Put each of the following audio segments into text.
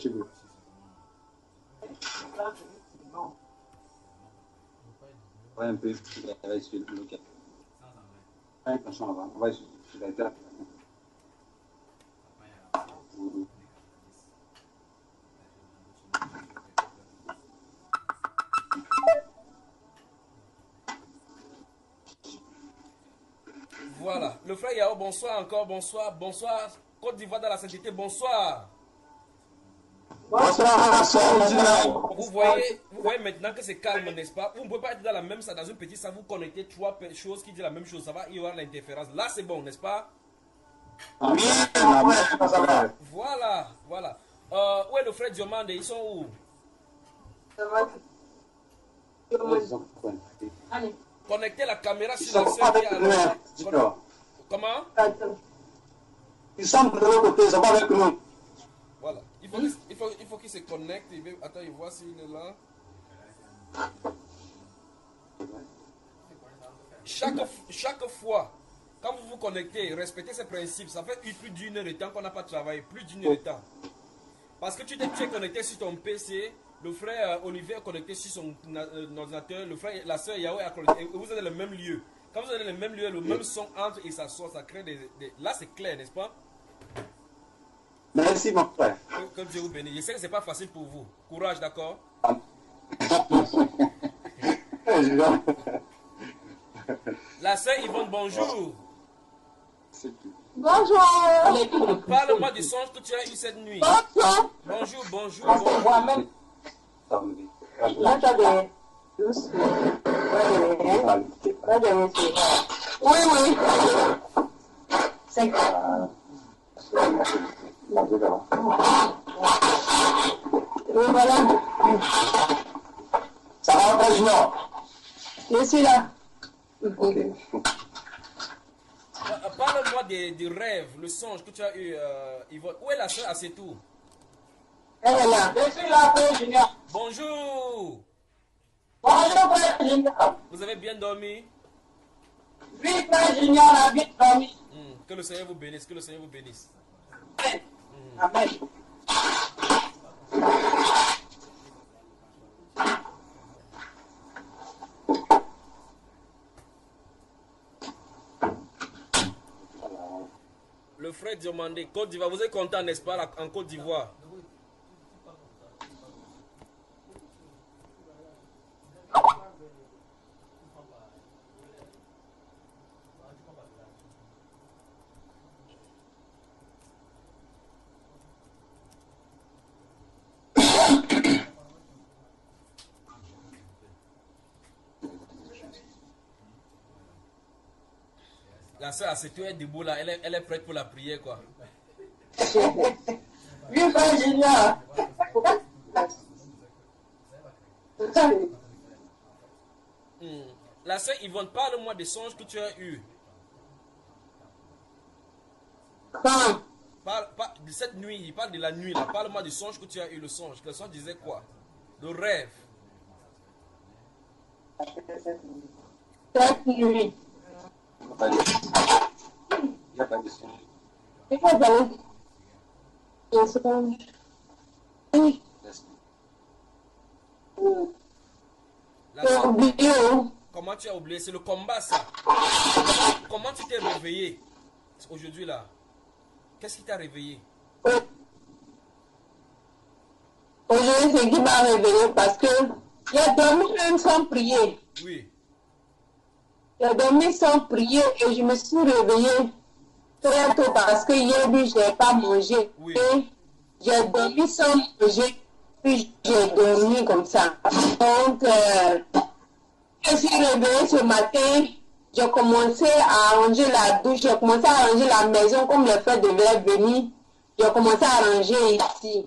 cheveux. Ouais, un peu. On va essayer le local. Ouais, attention, on va essayer. Je vais être Voilà. Le frère Yao, bonsoir encore, bonsoir, bonsoir. Côte d'Ivoire dans la sainteté, bonsoir. Bonsoir, Vous voyez maintenant que c'est calme, n'est-ce pas? Vous ne pouvez pas être dans la même salle, dans une petite salle, vous connectez trois choses qui disent la même chose. Ça va y avoir l'interférence. Là, c'est bon, n'est-ce pas? oui, Voilà, voilà. Où est le frère Diomande? Ils sont où? Connectez la caméra sur la sœur qui est à l'autre. Comment? Ils sont de l'autre côté, ils sont pas avec nous. Voilà. Il faut qu'il se connecte. Attends, il voit s'il est là. Chaque fois, quand vous vous connectez, respectez ces principes. Ça fait plus d'une heure de temps qu'on n'a pas travaillé. Plus d'une heure de temps. Parce que tu es connecté sur ton PC. Le frère Olivier est connecté sur son ordinateur. Le frère, la soeur Yahweh est connecté. Et vous êtes dans le même lieu. Quand vous êtes dans le même lieu, le même son entre et ça sort. Ça crée Là, c'est clair, n'est-ce pas? Merci, mon frère. Que Dieu vous bénisse. Je sais que ce n'est pas facile pour vous. Courage, d'accord? La sœur Yvonne, bonjour. Bonjour. Parle-moi du songe que tu as eu cette nuit. Bonjour. Bonjour, bonjour, bonjour. Moi-même. Oui, oui. C'est oui, voilà. Ça va, président? Je suis là. Parle-moi des rêves, le songe que tu as eu, Yvonne. Où est la soeur Assetou? Elle est là. Je suis là, président. Bonjour. Bonjour, président. Vous avez bien dormi? Oui, président, a bien dormi. Que le Seigneur vous bénisse, que le Seigneur vous bénisse. Amen. Le frère Diomandé, Côte d'Ivoire, vous êtes content, n'est-ce pas, en Côte d'Ivoire? La soeur Assetou est debout là, elle est prête pour la prière, quoi. Oui, président. La soeur Yvonne, parle-moi des songes que tu as eus. Quand? De cette nuit, il parle de la nuit là. Parle-moi du songe que tu as eu, le songe. Le songe disait quoi? Le rêve. Cette nuit. Il n'y a pas de son. Il faut d'aller. Oui. J'ai oublié. Comment tu as oublié? C'est le combat, ça. Comment tu t'es réveillé aujourd'hui là? Qu'est-ce qui t'a réveillé? Aujourd'hui, c'est qui m'a réveillé parce que j'ai dormi même sans prier. Oui. J'ai dormi sans prier et je me suis réveillée très tôt parce que hier, je n'ai pas mangé. Oui. Et j'ai dormi sans manger, puis j'ai dormi comme ça. Donc, je suis réveillée ce matin, j'ai commencé à arranger la douche, j'ai commencé à arranger la maison comme les frères devaient venir. J'ai commencé à arranger ici.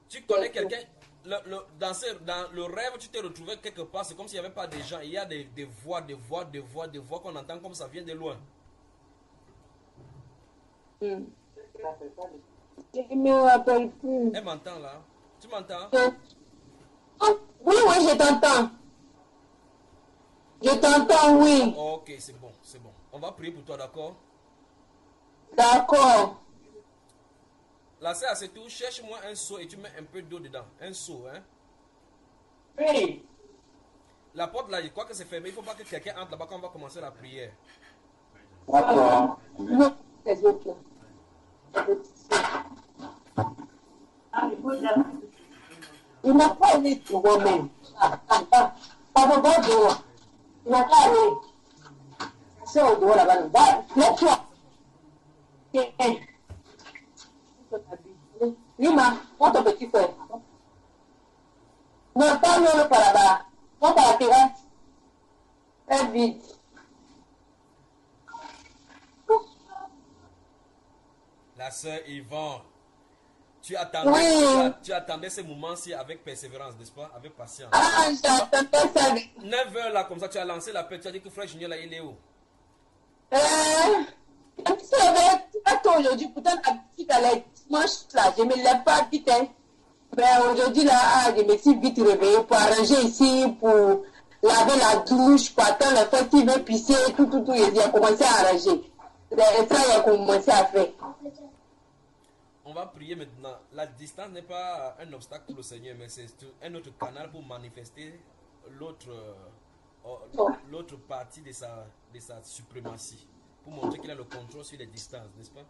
Tu connais quelqu'un? Dans le rêve, tu t'es retrouvé quelque part, c'est comme s'il n'y avait pas de gens. Il y a des voix qu'on entend comme ça vient de loin. Je ne me rappelle plus. Elle m'entend là. Tu m'entends? Oui, oui, je t'entends. Je t'entends, oui. Ok, c'est bon, c'est bon. On va prier pour toi, d'accord? D'accord. La sœur, c'est tout. Cherche-moi un seau et tu mets un peu d'eau dedans. Un seau, hein. Oui. La porte là, je crois que c'est fermé. Il ne faut pas que quelqu'un entre là-bas quand on va commencer la prière. D'accord. Non, les autres. Il n'a pas allé pour moi-même. Pas de bon dehors. Il n'a pas allé. C'est au dehors là-bas. Lève-toi. Lima, prends ton petit frère. Non, pas le par là-bas. Prends ta terrasse. Fais vite. La sœur Yvonne, tu attendais, Oui. tu attendais ce moment-ci avec persévérance, n'est-ce pas? Avec patience. Ah, j'attendais ça. 9 h là, comme ça, tu as lancé l'appel. Tu as dit que frère Junior là, il est où? Tu savais, attends, aujourd'hui, pourtant, la petite allait dimanche là, je ne me lève pas vite. Hein. Mais aujourd'hui, là, je me suis vite réveillée pour arranger ici, pour laver la douche, pour attendre le fait qu'il veut pisser, tout. Il a commencé à arranger. C'est ça, il a commencé à faire. On va prier maintenant. La distance n'est pas un obstacle pour le Seigneur, mais c'est un autre canal pour manifester l'autre partie de sa suprématie. Pour montrer qu'il a le contrôle sur les distances, n'est-ce pas?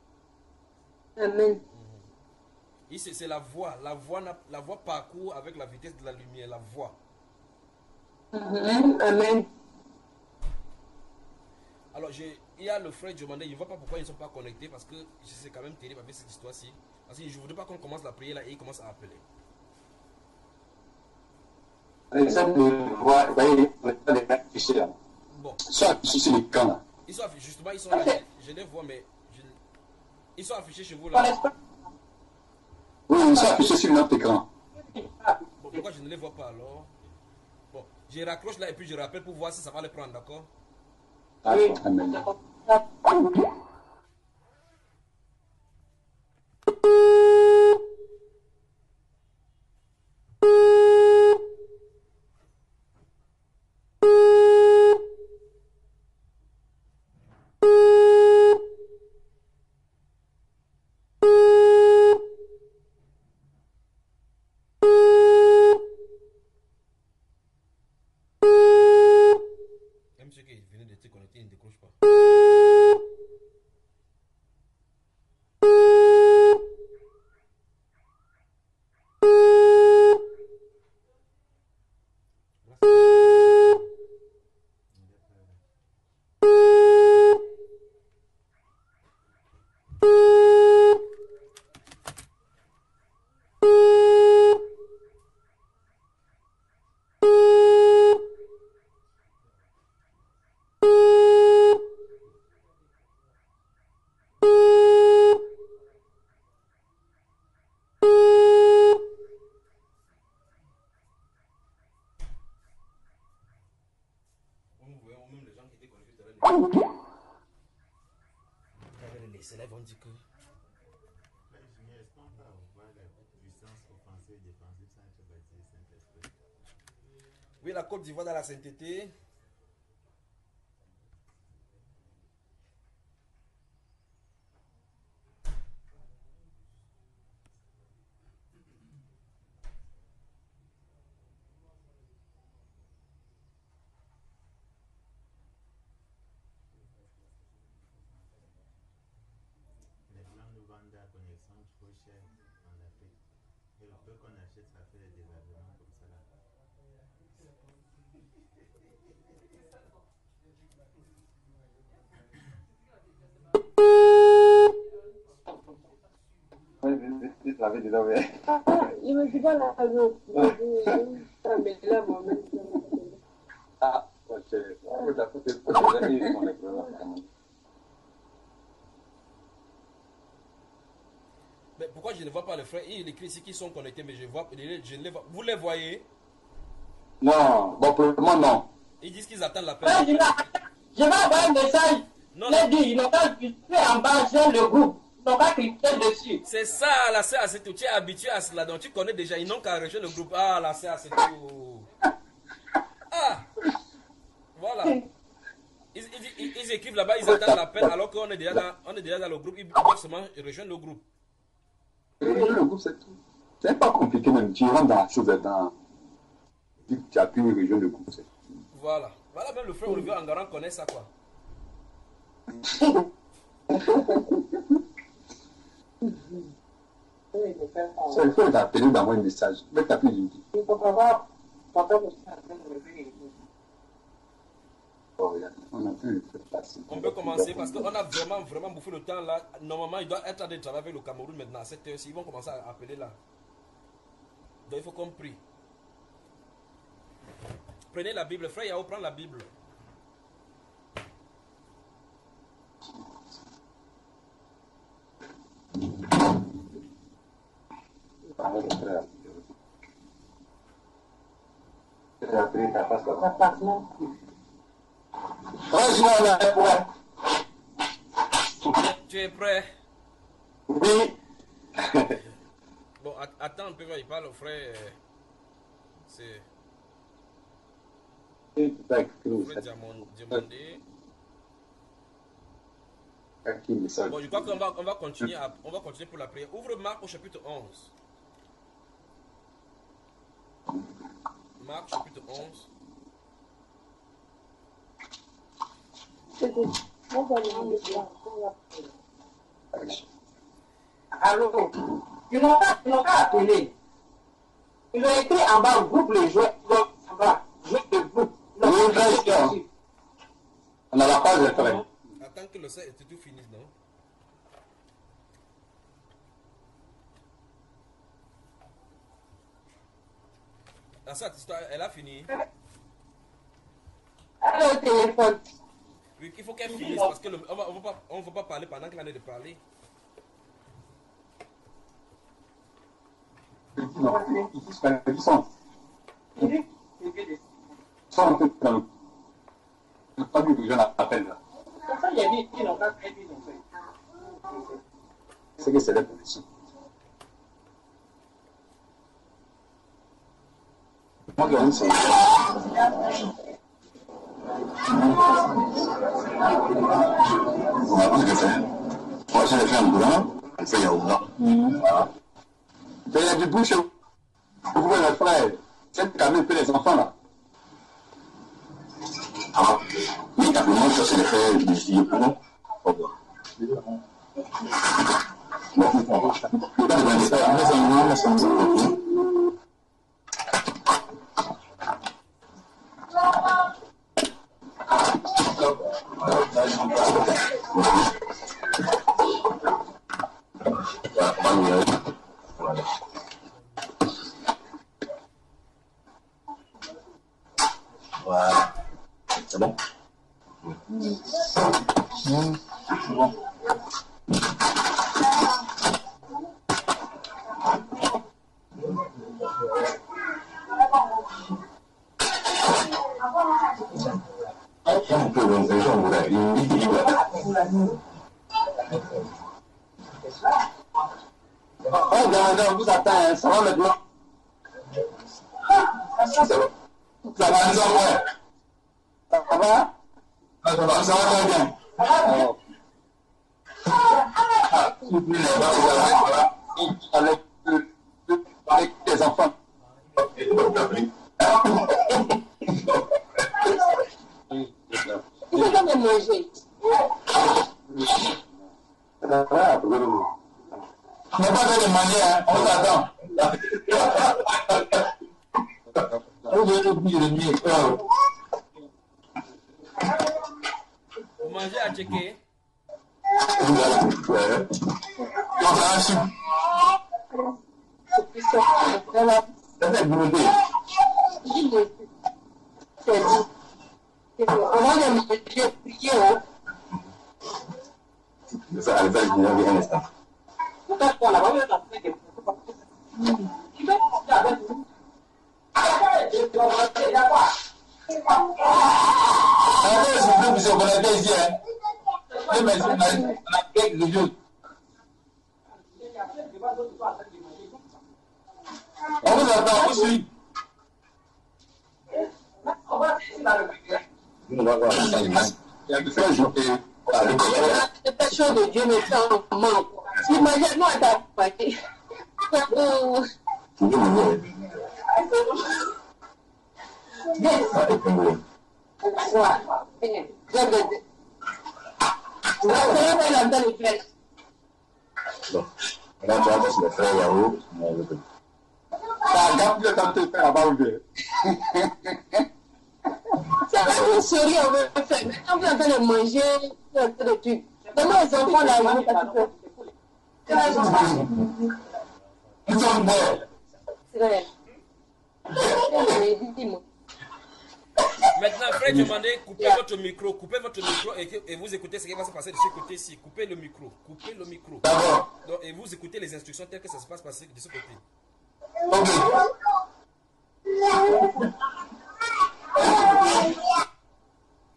Amen. Ici, c'est la voie. La voie parcourt avec la vitesse de la lumière. La voie. Amen. Alors, il y a le frère Diomandé. Je ne vois pas pourquoi ils ne sont pas connectés parce que c'est quand même terrible avec cette histoire-ci. Parce que je ne voudrais pas qu'on commence la prière là et ils commencent à appeler. Bon. Soit affiché sur l'écran là. Ils sont affichés, justement, ils sont là. Je les vois, mais ils sont affichés chez vous là. Oui, ils sont affichés sur notre écran. Bon, pourquoi je ne les vois pas alors? Bon, je raccroche là et puis je rappelle pour voir si ça va les prendre, d'accord? D'accord, amen. Même ceux qui venaient de te connecter, ils ne décrochent pas. Même les gens qui étaient connectés les laisser là, ils vont dire que. Oui, la Côte d'Ivoire dans la sainteté. Il me dit pas la radio. Mais là, moi-même, Ah, ok. Mais pourquoi je ne vois pas les frères? Il écrit ici qu'ils sont connectés, mais je ne les vois. Vous les voyez? Non, bon, pour le moment, non. Ils disent qu'ils attendent l'appel. je vais avoir un message. Non, Les dit, ils n'ont pas cliqué en bas sur le groupe. Ils n'ont pas cliqué dessus. c'est ça, la sœur, c'est tout. Tu es habitué à cela, donc tu connais déjà. Ils n'ont qu'à rejoindre le groupe. Ah, la sœur, c'est tout. Ah, voilà. Ils écrivent là-bas, ils attendent l'appel, alors qu'on est déjà dans le groupe. Ils doivent seulement rejoindre le groupe. Rejoins le groupe, c'est tout. C'est pas compliqué même. Tu rentres dans la chose, tu appuies rejoindre le groupe, c'est tout. Voilà. Voilà, même le frère Olivier Angaran connaît ça, quoi. Ça, il faut t'appeler dans un message. Il faut t'appeler du dit. On peut commencer parce qu'on a vraiment bouffé le temps là. Normalement, il doit être en train de travailler avec le Cameroun maintenant à 7 h. Ils vont commencer à appeler là. Donc il faut qu'on prie. Prenez la Bible. Frère Yao, prends la Bible. Tu es prêt? Oui. Bon, attends un peu, il parle au frère. C'est. Frère Diamondé. Bon, je crois qu'on va continuer pour la prière. Ouvre Marc au chapitre 11. Marc chapitre 11. Allô, ils n'ont pas appelé. Ils ont été en bas, groupe les joueurs, en bas, joueurs de groupe. On a la page de frère. Attends que le set et tout finisse, non? Dans cette histoire, elle a fini. Allô, téléphone. Oui, il faut qu'elle finisse parce qu'on ne va pas parler pendant qu'elle en est de parler. Non, ils sont en fait dans le famille que je l'appelle là. C'est que c'est la position. Moi, c'est on a plus de faire. Moi, je l'ai fait en blanc, elle fait yaourt. Voilà. Il y a du bouche. Vous voyez le frère, c'est quand même les enfants là. Ah, mais carrément, ça c'est le frère du fille pour nous. Au revoir. Voilà. C'est bon? C'est bon. On vous attend, ça va maintenant? Ça va, nous avons. Ça va? Ça va très bien. Avec tes enfants. Ils ont même mangé. On n'a pas fait de manière, on s'attend. On veut oublier le mieux. Vous mangez à checker? On a un soupe. C'est brûlé. C'est bon. On va les manger, prier. Ça, elle va venir un instant. On vous attend aussi. On va voir. Il y a des fois, je Les personnes de Dieu me font manque. Imagine-moi d'accompagner. Là, tu vois, c'est le frère Yahoo. Ça garde le temps de te faire à Baoubé. Ça va une souris, on veut faire. Quand vous êtes en train de manger, vous êtes en train de tuer. Comment les enfants là, ils vont pas tout faire? Ils sont morts. C'est vrai. Dis-moi. Maintenant, Fred, demandez, coupez votre micro et vous écoutez ce qui va se passer de ce côté-ci. Coupez le micro. D'accord. Donc, et vous écoutez les instructions telles que ça se passe passer de ce côté. Ok.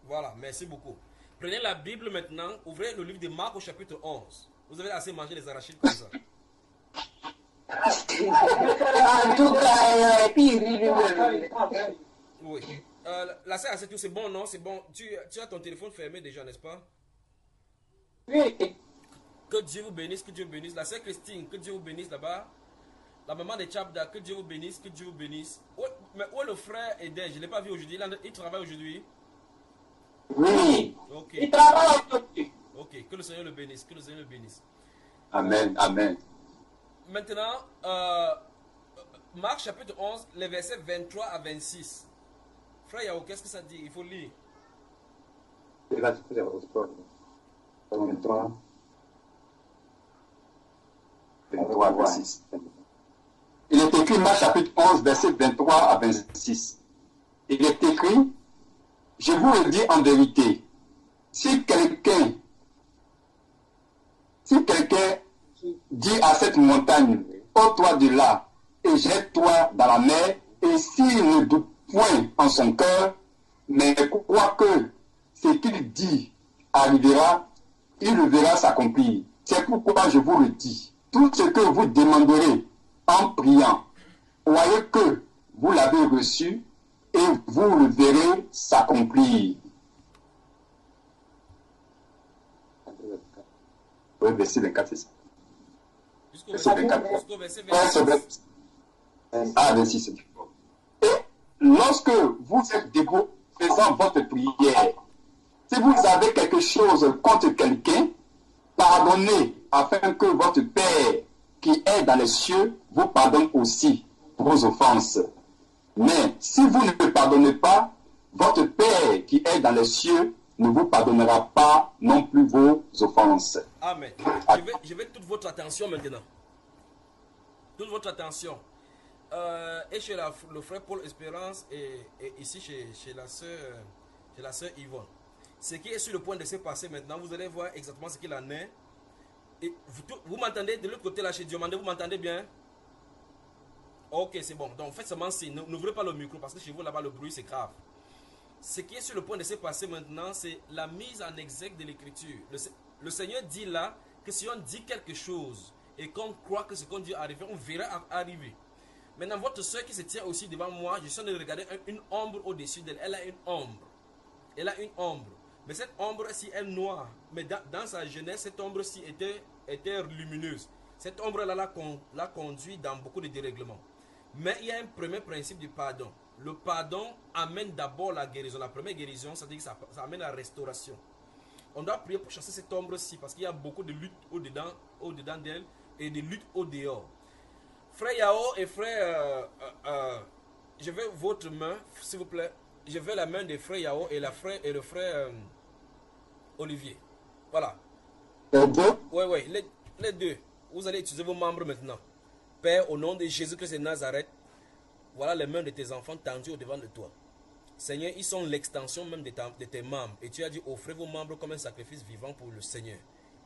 Voilà, merci beaucoup. Prenez la Bible maintenant, ouvrez le livre de Marc au chapitre 11. Vous avez assez mangé les arachides comme ça. En tout cas, puis Oui. La sœur, c'est tout, c'est bon, non? C'est bon. Tu as ton téléphone fermé déjà, n'est-ce pas? oui. Que Dieu vous bénisse, que Dieu vous bénisse. La sœur Christine, que Dieu vous bénisse là-bas. La maman de Chabda, que Dieu vous bénisse, que Dieu vous bénisse. Mais où est le frère Eder? Je ne l'ai pas vu aujourd'hui. Il travaille aujourd'hui. Oui. Ok. Il travaille aujourd'hui. Ok, que le Seigneur le bénisse, que le Seigneur le bénisse. Amen, amen. Maintenant, Marc chapitre 11, les versets 23 à 26. Frère Yao, qu'est-ce que ça dit? Il faut lire. Et là, tu peux dire au sport. 23, 26. Il est écrit, Marc chapitre 11, verset 23 à 26. Il est écrit, je vous le dis en vérité, si quelqu'un dit à cette montagne, ôte-toi de là et jette-toi dans la mer, et s'il ne doute point en son cœur, mais croit que ce qu'il dit arrivera, il le verra s'accomplir. C'est pourquoi je vous le dis, tout ce que vous demanderez en priant, croyez que vous l'avez reçu et vous le verrez s'accomplir. Oui, verset 24, c'est ça. Jusqu'au Verset 24. verset 26. Ah, 26. Et lorsque vous êtes debout faisant votre prière, si vous avez quelque chose contre quelqu'un, pardonnez afin que votre Père qui est dans les cieux vous pardonne aussi vos offenses. Mais si vous ne pardonnez pas, votre Père qui est dans les cieux ne vous pardonnera pas non plus vos offenses. Amen. Je vais toute votre attention maintenant. Toute votre attention. Et chez le frère Paul Espérance et ici chez la sœur Yvonne. Ce qui est sur le point de se passer maintenant, vous allez voir exactement ce qu'il en est. Et vous m'entendez de l'autre côté là chez Diomandé, vous m'entendez bien? Ok, c'est bon. Donc faites seulement signe. N'ouvrez pas le micro parce que chez vous là-bas le bruit c'est grave. Ce qui est sur le point de se passer maintenant, c'est la mise en exergue de l'écriture. Le Seigneur dit là que si on dit quelque chose et qu'on croit que ce qu'on dit arrive, on verra arriver. Maintenant, votre soeur qui se tient aussi devant moi, je suis en train de regarder une ombre au-dessus d'elle. Elle a une ombre. Elle a une ombre. Mais cette ombre-ci est noire. Mais dans sa jeunesse, cette ombre-ci était lumineuse. Cette ombre-là l'a conduit dans beaucoup de dérèglements. Mais il y a un premier principe du pardon. Le pardon amène d'abord la guérison. La première guérison, ça veut dire que ça amène la restauration. On doit prier pour chasser cette ombre-ci parce qu'il y a beaucoup de lutte au-dedans d'elle et de lutte au-dehors. Frère Yao et frère, je veux votre main, s'il vous plaît. Je veux la main de frère Yao et le frère Olivier. Voilà. Les deux? Oui, les deux. Vous allez utiliser vos membres maintenant. Père, au nom de Jésus-Christ de Nazareth, voilà les mains de tes enfants tendues au devant de toi. Seigneur, ils sont l'extension même de tes membres. Et tu as dit, offrez vos membres comme un sacrifice vivant pour le Seigneur.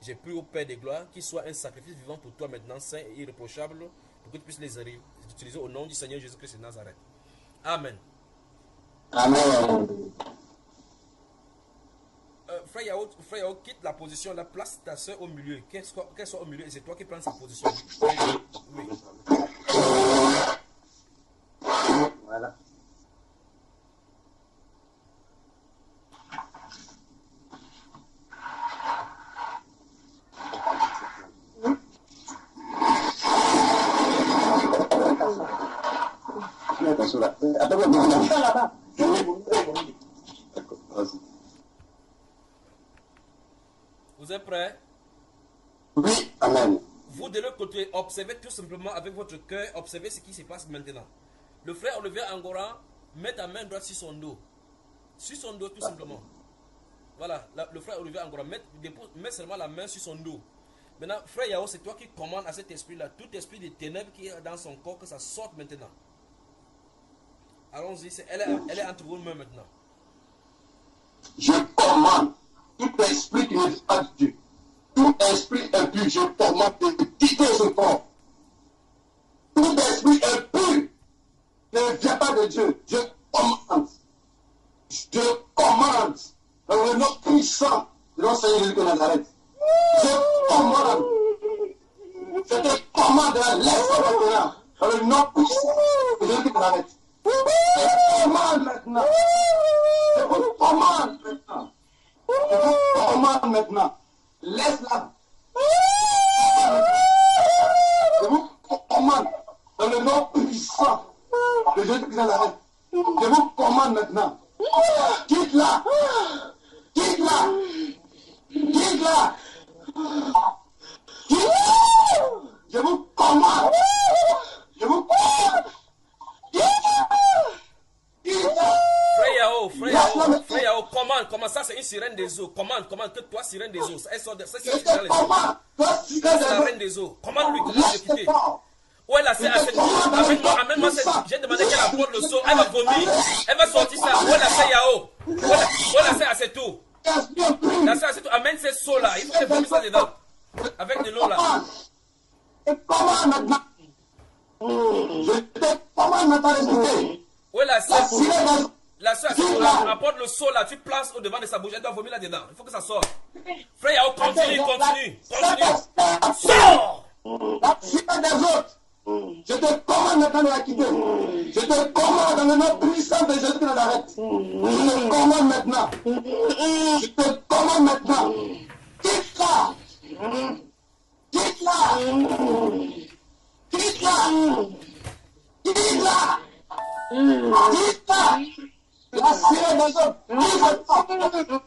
J'ai pris au Père des gloires qu'il soit un sacrifice vivant pour toi maintenant, saint et irréprochable, pour que tu puisses les utiliser au nom du Seigneur Jésus-Christ de Nazareth. Amen. Amen. Frère Yao, quitte la position, la place ta soeur au milieu. Qu'elle soit au milieu et c'est toi qui prends sa position. Oui. Voilà. Attends, là-bas. D'accord, vas-y. Vous êtes prêts? Oui, amen. Vous de l'autre côté, observez tout simplement avec votre cœur, observez ce qui se passe maintenant. Le frère Olivier Angora met ta main droite sur son dos. Sur son dos tout simplement. Voilà, le frère Olivier Angora met seulement la main sur son dos. Maintenant, frère Yao, c'est toi qui commandes à cet esprit-là, tout esprit de ténèbres qui est dans son corps, que ça sorte maintenant. Allons-y, elle est entre vos mains maintenant. Je commande tout esprit qui ne vient pas de Dieu. Tout esprit impur, je commande de quitter ce corps. Tout esprit impur ne vient pas de Dieu. Je commande. Je commande dans le nom puissant de notre Seigneur Jésus de Nazareth. Je commande. Je te commande de la laisser maintenant dans le nom puissant de Jésus de Nazareth. Je commande maintenant. Je vous commande maintenant. Je vous commande maintenant. Laisse-la. Je vous commande dans le nom puissant de Jésus de Nazareth. Je vous commande maintenant. Quitte-la. Quitte-la. Quitte-la. Je vous commande. Je vous commande. Frère Yao, commande, ça c'est une sirène des eaux. Commande, que toi sirène des eaux. Elle sort de ça, c'est la reine des eaux. Commande-lui, commande de quitter. Où elle a fait assez amène-moi j'ai demandé qu'elle apporte le seau, elle va vomir, elle va sortir ça. Où elle a fait Yao, où elle a fait assez tout. Amène ces seaux là, il faut qu'elle vomisse ça dedans. Avec de l'eau là. Commande maintenant. Je te commande maintenant de quitter. Où elle a fait la soeur apporte le seau là, tu places au devant de sa bouche, elle doit vomir là-dedans. Il faut que ça sorte. Frère Yao, continue. Sors! La sirène des autres. Je te commande maintenant de la quitter. Je te commande dans le nom puissant de Jésus de Nazareth. Je te commande maintenant. Je te commande maintenant. Quitte-la. Quitte-la. Quitte-la. Quitte-la. Quitte-la. La sirène des autres.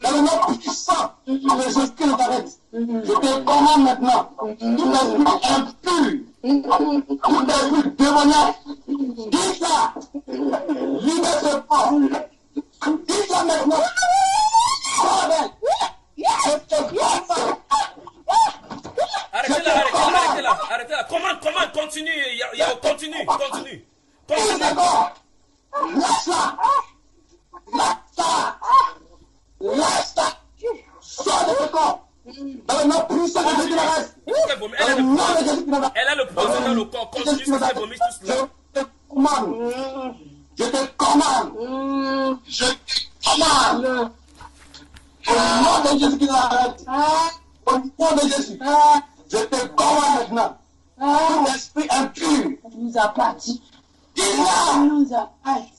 Dans le nom puissant de Jésus de Nazareth. Je te commande maintenant. Tout esprit impur. Tout esprit démoniaque. Quitte-la. Libère ce corps. Quitte-la maintenant. Arrêtez-la. Commande, continue. Yao, continue. D'accord. Lâche-la. Sors de ce corps. Dans le nom puissant de Jésus de Nazareth. Elle a le poison dans le corps. Continue, c'est vomi tout cela. Je te commande. Je te commande. Je te commande. Au nom de Jésus de Nazareth. Au nom de Jésus. Je te commande maintenant. Tout esprit impur nous appartient. Dis-la. Nous appartient.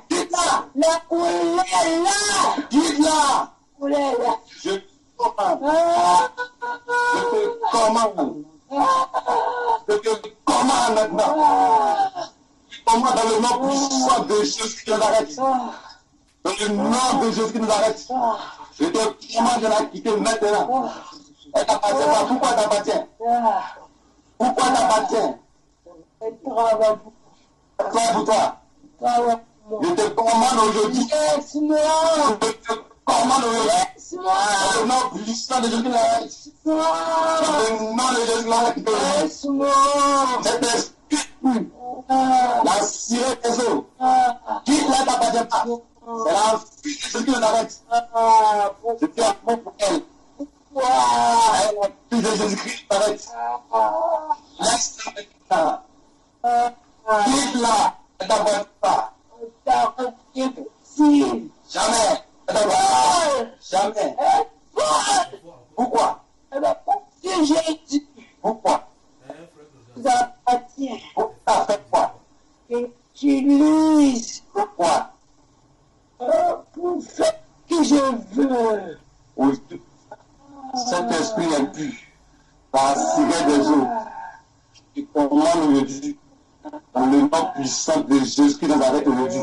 Dis-la. La couleur Dis-la. là. Je te commande. Je te commande. Je te commande maintenant. Commande dans le nom puissant de Jésus qui nous arrête. Dans le nom de Jésus qui nous arrête. Je te commande de la quitter maintenant. Elle t'appartient pas. Pourquoi elle t'appartient? Pourquoi elle t'appartient? Elle travaille pour toi. Je te commande aujourd'hui. Laisse-moi. Je te commande aujourd'hui. Laisse-moi. Dans le nom puissant de Jésus qui nous arrête. Dans le nom de Jésus qui nous arrête. Laisse-moi. Cet esprit, la sirène des eaux, qui ne t'appartient pas. C'est la fille de Jésus qui nous arrête. Je te appelle pour elle. La fille de Jésus-Christ t'arrête. Laisse-la maintenant. Quitte-la. Elle t'appartient pas. Jamais. Elle t'appartient pas. Jamais. Pourquoi? Pourquoi? Vous appartient. Pourquoi? Fait quoi? J'utilise Pourquoi? pour faire ce que je veux. Oui. Cet esprit impur, la sirène des eaux, qui commande aujourd'hui Dans le nom puissant de Jésus-Christ de Nazareth aujourd'hui,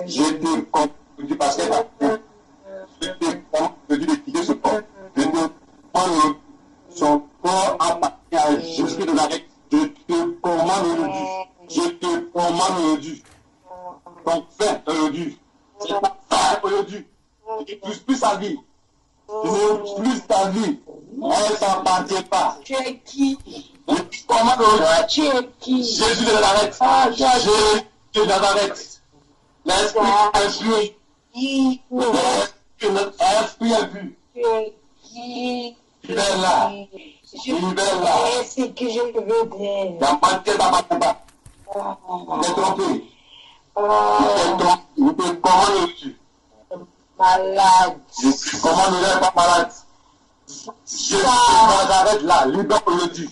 je te commande, parce que je te commande aujourd'hui de quitter ce corps. Je te commande son corps appartient à Jésus-Christ de Nazareth. Je te commande aujourd'hui. Je te commande aujourd'hui. Ton frère aujourd'hui. C'est ta femme aujourd'hui. Tu ne plus sa vie. Tu ne plus ta vie. Elle ne s'appartient pas. Tu es qui? Je te commande aujourd'hui. Tu es qui? Jésus de Nazareth. Jésus de Nazareth. L'esprit influe. L'esprit influe. Tu es qui? Libère-la. Libère-la. C'est ce que je veux dire. La manqué d'appartient pas. Tu t'es trompé. Je te commande aujourd'hui. Malade. Je te commande aujourd'hui, pas malade. Jésus de Nazareth là, libère aujourd'hui.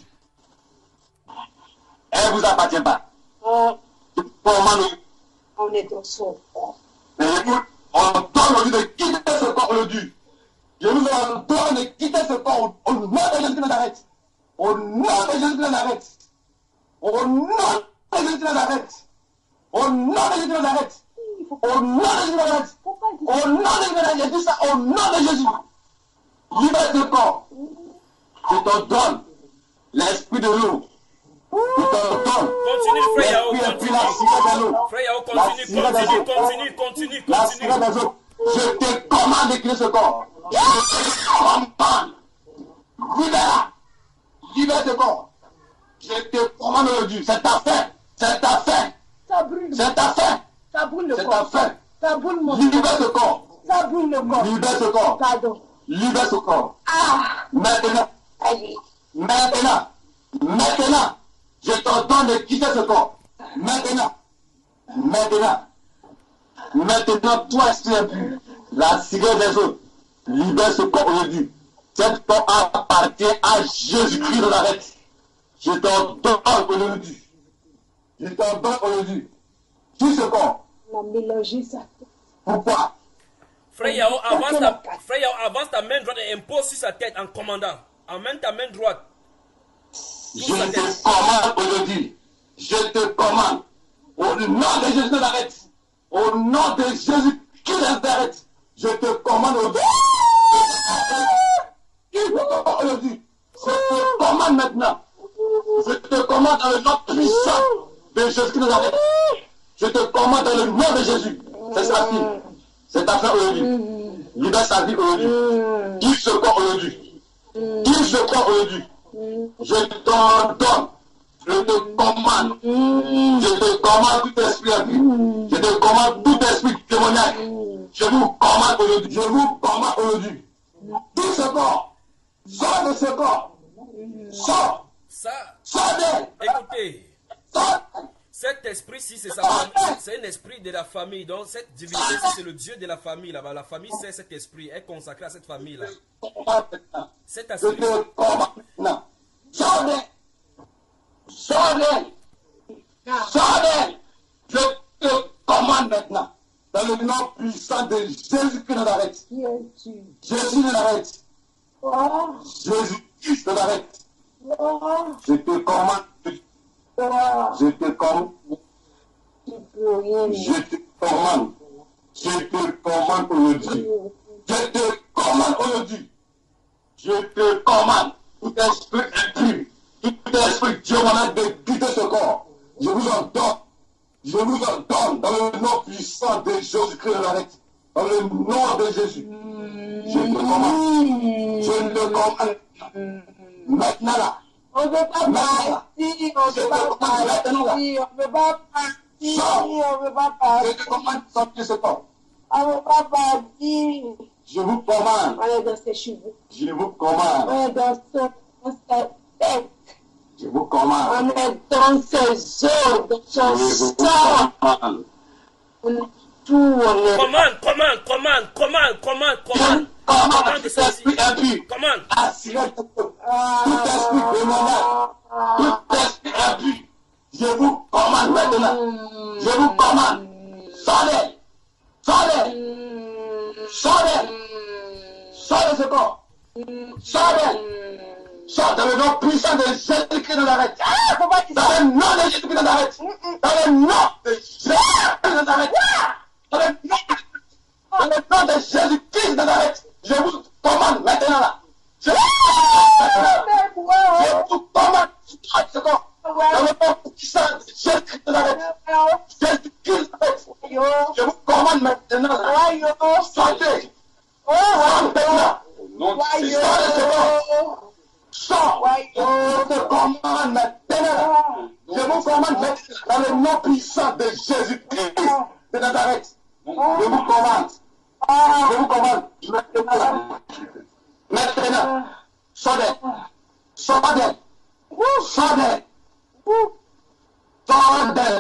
Elle ne vous appartient pas. Je te commande aujourd'hui. On est dans son corps. Mais écoute, on donne aujourd'hui de quitter ce corps aujourd'hui. Je vous ordonne de quitter ce corps au nom de Jésus de Nazareth. Au nom de Jésus de Nazareth. Au nom de Jésus de Nazareth. Au nom de Jésus de Nazareth. Au nom de Jésus de Nazareth. Au nom de Jésus de Nazareth. Je dis ça au nom de Jésus. Libère ce corps. Je te donne l'esprit de l'eau. Je te donne. Continue, frère Yao, L'esprit, la sirène de l'eau. Frère Yao, continue. La sirène des eaux. Je te commande de quitter ce corps. Je te commande. Libère. Libère ce corps. Je te commande aujourd'hui. C'est ta fin. C'est ta fin. Ça brûle. C'est ta fin. Ça brûle le C'est ta corps. fin. Ça brûle mon Libère ce corps. Ça brûle le corps. Libère ce corps. Pardon. Libère ce corps. Ah. Maintenant. Allez. Maintenant. Maintenant. Je t'ordonne de quitter ce corps. Maintenant. Maintenant. Maintenant, toi, esprit impur, la cigare des autres, libère ce corps aujourd'hui. Cet corps appartient à Jésus-Christ de Nazareth. Je t'ordonne aujourd'hui. Je t'ordonne aujourd'hui. Tout ce corps. On a mélangé ça. Pourquoi? Frère Yao, avance ta main droite et impose sur sa tête en commandant. Emmène ta main droite. Je te commande aujourd'hui. Je te commande. Au nom de Jésus de Nazareth. Au nom de Jésus-Christ de Nazareth. Je te commande aujourd'hui. Aujourd'hui. Je te commande maintenant. Je te commande dans le nom puissant de Jésus-Christ de Nazareth. Je te commande dans le nom de Jésus. C'est sa fille. C'est ta femme aujourd'hui. Libère sa vie aujourd'hui. Tue ce corps aujourd'hui. Tue ce corps aujourd'hui. Je t'en donne. Je te commande. Je te commande tout esprit impur. Je te commande tout esprit démoniaque. Je vous commande aujourd'hui. Je vous commande aujourd'hui. Tout ce corps. Sors de ce corps. Sors. Ça, Sors d'elle. écoutez, Sors. cet esprit-ci, c'est un esprit de la famille. Donc, cette divinité-ci, c'est le Dieu de la famille. Là-bas. La famille, c'est cet esprit. Elle est consacrée à cette famille-là. Cet Je esprit. te commande maintenant. Sors d'elle. Sors d'elle. Sors d'elle. Je te commande maintenant. Dans le nom puissant de Jésus-Christ de Nazareth. Qui es-tu? Jésus de Nazareth. Oh. Jésus-Christ de Nazareth. Oh. Je te commande. Oh. Je te commande. Tu peux rien. Je te commande. Je te commande aujourd'hui. Je te commande aujourd'hui. Je te commande. Tout esprit impur. Tout esprit démoniaque de quitter ce corps. Je vous en donne. Je vous en donne dans le nom puissant de Jésus-Christ de Nazareth. Dans le nom de Jésus. Je te commande. Je te commande. Maintenant là. On ne veut pas partir. On ne veut pas partir. On ne veut pas partir. On ne veut pas Je partir. te commande de sortir ce corps. On ne veut pas partir. Je vous commande. On est dans ses cheveux. Je vous commande. On est dans sa tête. Je vous commande. On est dans ses os, dans son Je vous sang. commande. On est tout. On est Commande. Commande cet esprit impur. Commande. Assurez tout esprit démoniaque. Tout esprit impur. Je vous commande maintenant. Je vous commande. Sortez. Sortez. Sortez. Sortez ce corps. Sortez. Sors dans le nom puissant de Jésus-Christ de Nazareth. Dans le nom de Jésus-Christ de Nazareth. Dans le nom de Jésus-Christ de Nazareth. Dans le nom de Jésus-Christ de Nazareth. Je vous commande maintenant là. Je vous commande. Dans le nom puissant de Jésus-Christ de Nazareth. Jésus-Christ de Nazareth. Je vous commande maintenant là. Sortez. Sortez là. Sors. Je te commande maintenant. Je vous commande maintenant dans le nom puissant de Jésus-Christ de Nazareth. Je vous commande. Je vous commande maintenant. Maintenant. Sortez. Sortez. Sortez. Sortez.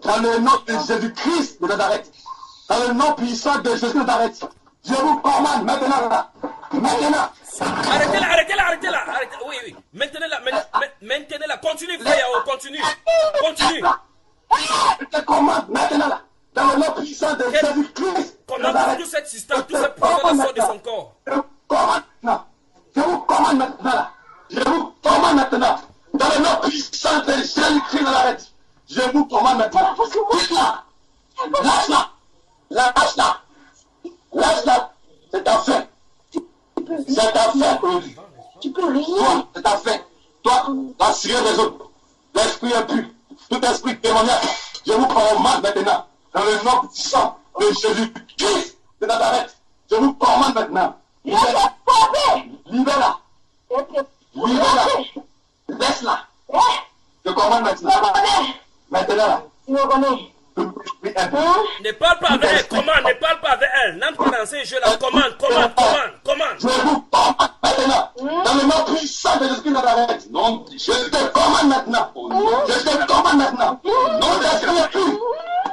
Dans le nom de Jésus-Christ de Nazareth. Dans le nom puissant de Jésus de Nazareth. Je vous commande maintenant là. Maintenant. Arrêtez-la, arrêtez-la, arrêtez-la. Oui, oui. Maintenez-la, maintenez-la. Continue, frère, continue. Continue. Je te commande maintenant là. Dans le nom puissant de Jésus-Christ. Commande tout cet système, tout ce prisonnier sort de son corps. Je vous commande maintenant. Je vous commande maintenant là. Je vous commande maintenant. Dans le nom puissant de Jésus-Christ de Nazareth. Je vous commande maintenant. Lâche-la. Lâche-la. Lâche-la. Lâche-la. C'est ta fin. C'est ta fin aujourd'hui. Tu peux rien. C'est ta fin. Toi, la sirène des autres. L'esprit impur. Tout esprit démoniaque. Je vous commande maintenant. Dans le nom puissant de Jésus-Christ de Nazareth. Je vous commande maintenant. Libère-la. Libère-la. Laisse-la. Je commande maintenant. Maintenant là. Tu me connais. Ne parle pas avec elle, commande, ne parle pas avec elle. N'entre pas dans ces jeux-là, commande. Je vous commande maintenant. Dans le nom puissant de l'Esprit de Nazareth. Non, je te commande maintenant. Je te commande maintenant. Non, je plus.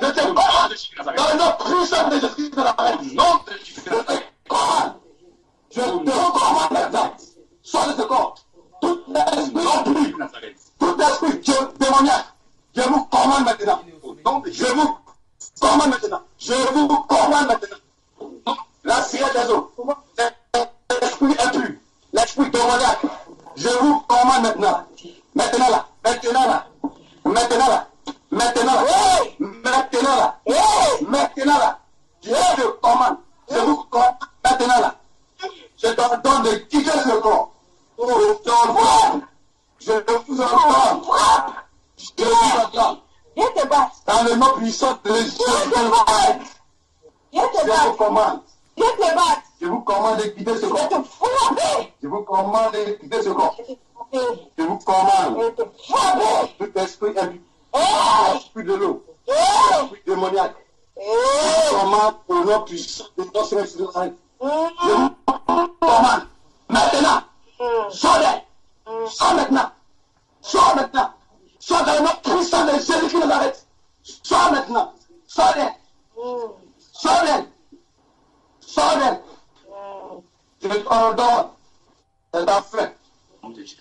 Je te commande. Dans le nom puissant de l'Esprit de Nazareth. Non, je te commande. Je te commande maintenant. Sors de ce corps. Tout esprit rempli. Tout esprit démoniaque. Je vous commande maintenant. Je vous commande maintenant. Je vous commande maintenant. La sirène des eaux. L'esprit impur. L'esprit démoniaque. Je vous commande maintenant. Maintenant là. Maintenant là. Maintenant là. Maintenant là. Maintenant là. Maintenant là. Je te commande. Je vous commande maintenant là. Je t'ordonne de quitter ce corps. Je t'ordonne. Je vous ordonne. Je vous ordonne. Viens te battre. Dans le nom puissant de Jésus, je vous commande. Viens te battre. Je vous commande de quitter ce Je vais corps. te frapper. Je vous commande de quitter ce corps. Je vais te frapper. Je vous commande. Je vais te frapper. Tout esprit impur. Hey! Esprit de l'eau. Hey! Esprit démoniaque. Hey! Je vous commande au nom puissant de notre Seigneur Jésus-Christ. Je vous commande. Maintenant. Sors-les. Sors maintenant. Sors maintenant. Sors dans le nom puissant de Jésus-Christ de Nazareth. Sors maintenant. Sors-les. Sors-les. Sors-les. Je t'ordonne. C'est ta fin.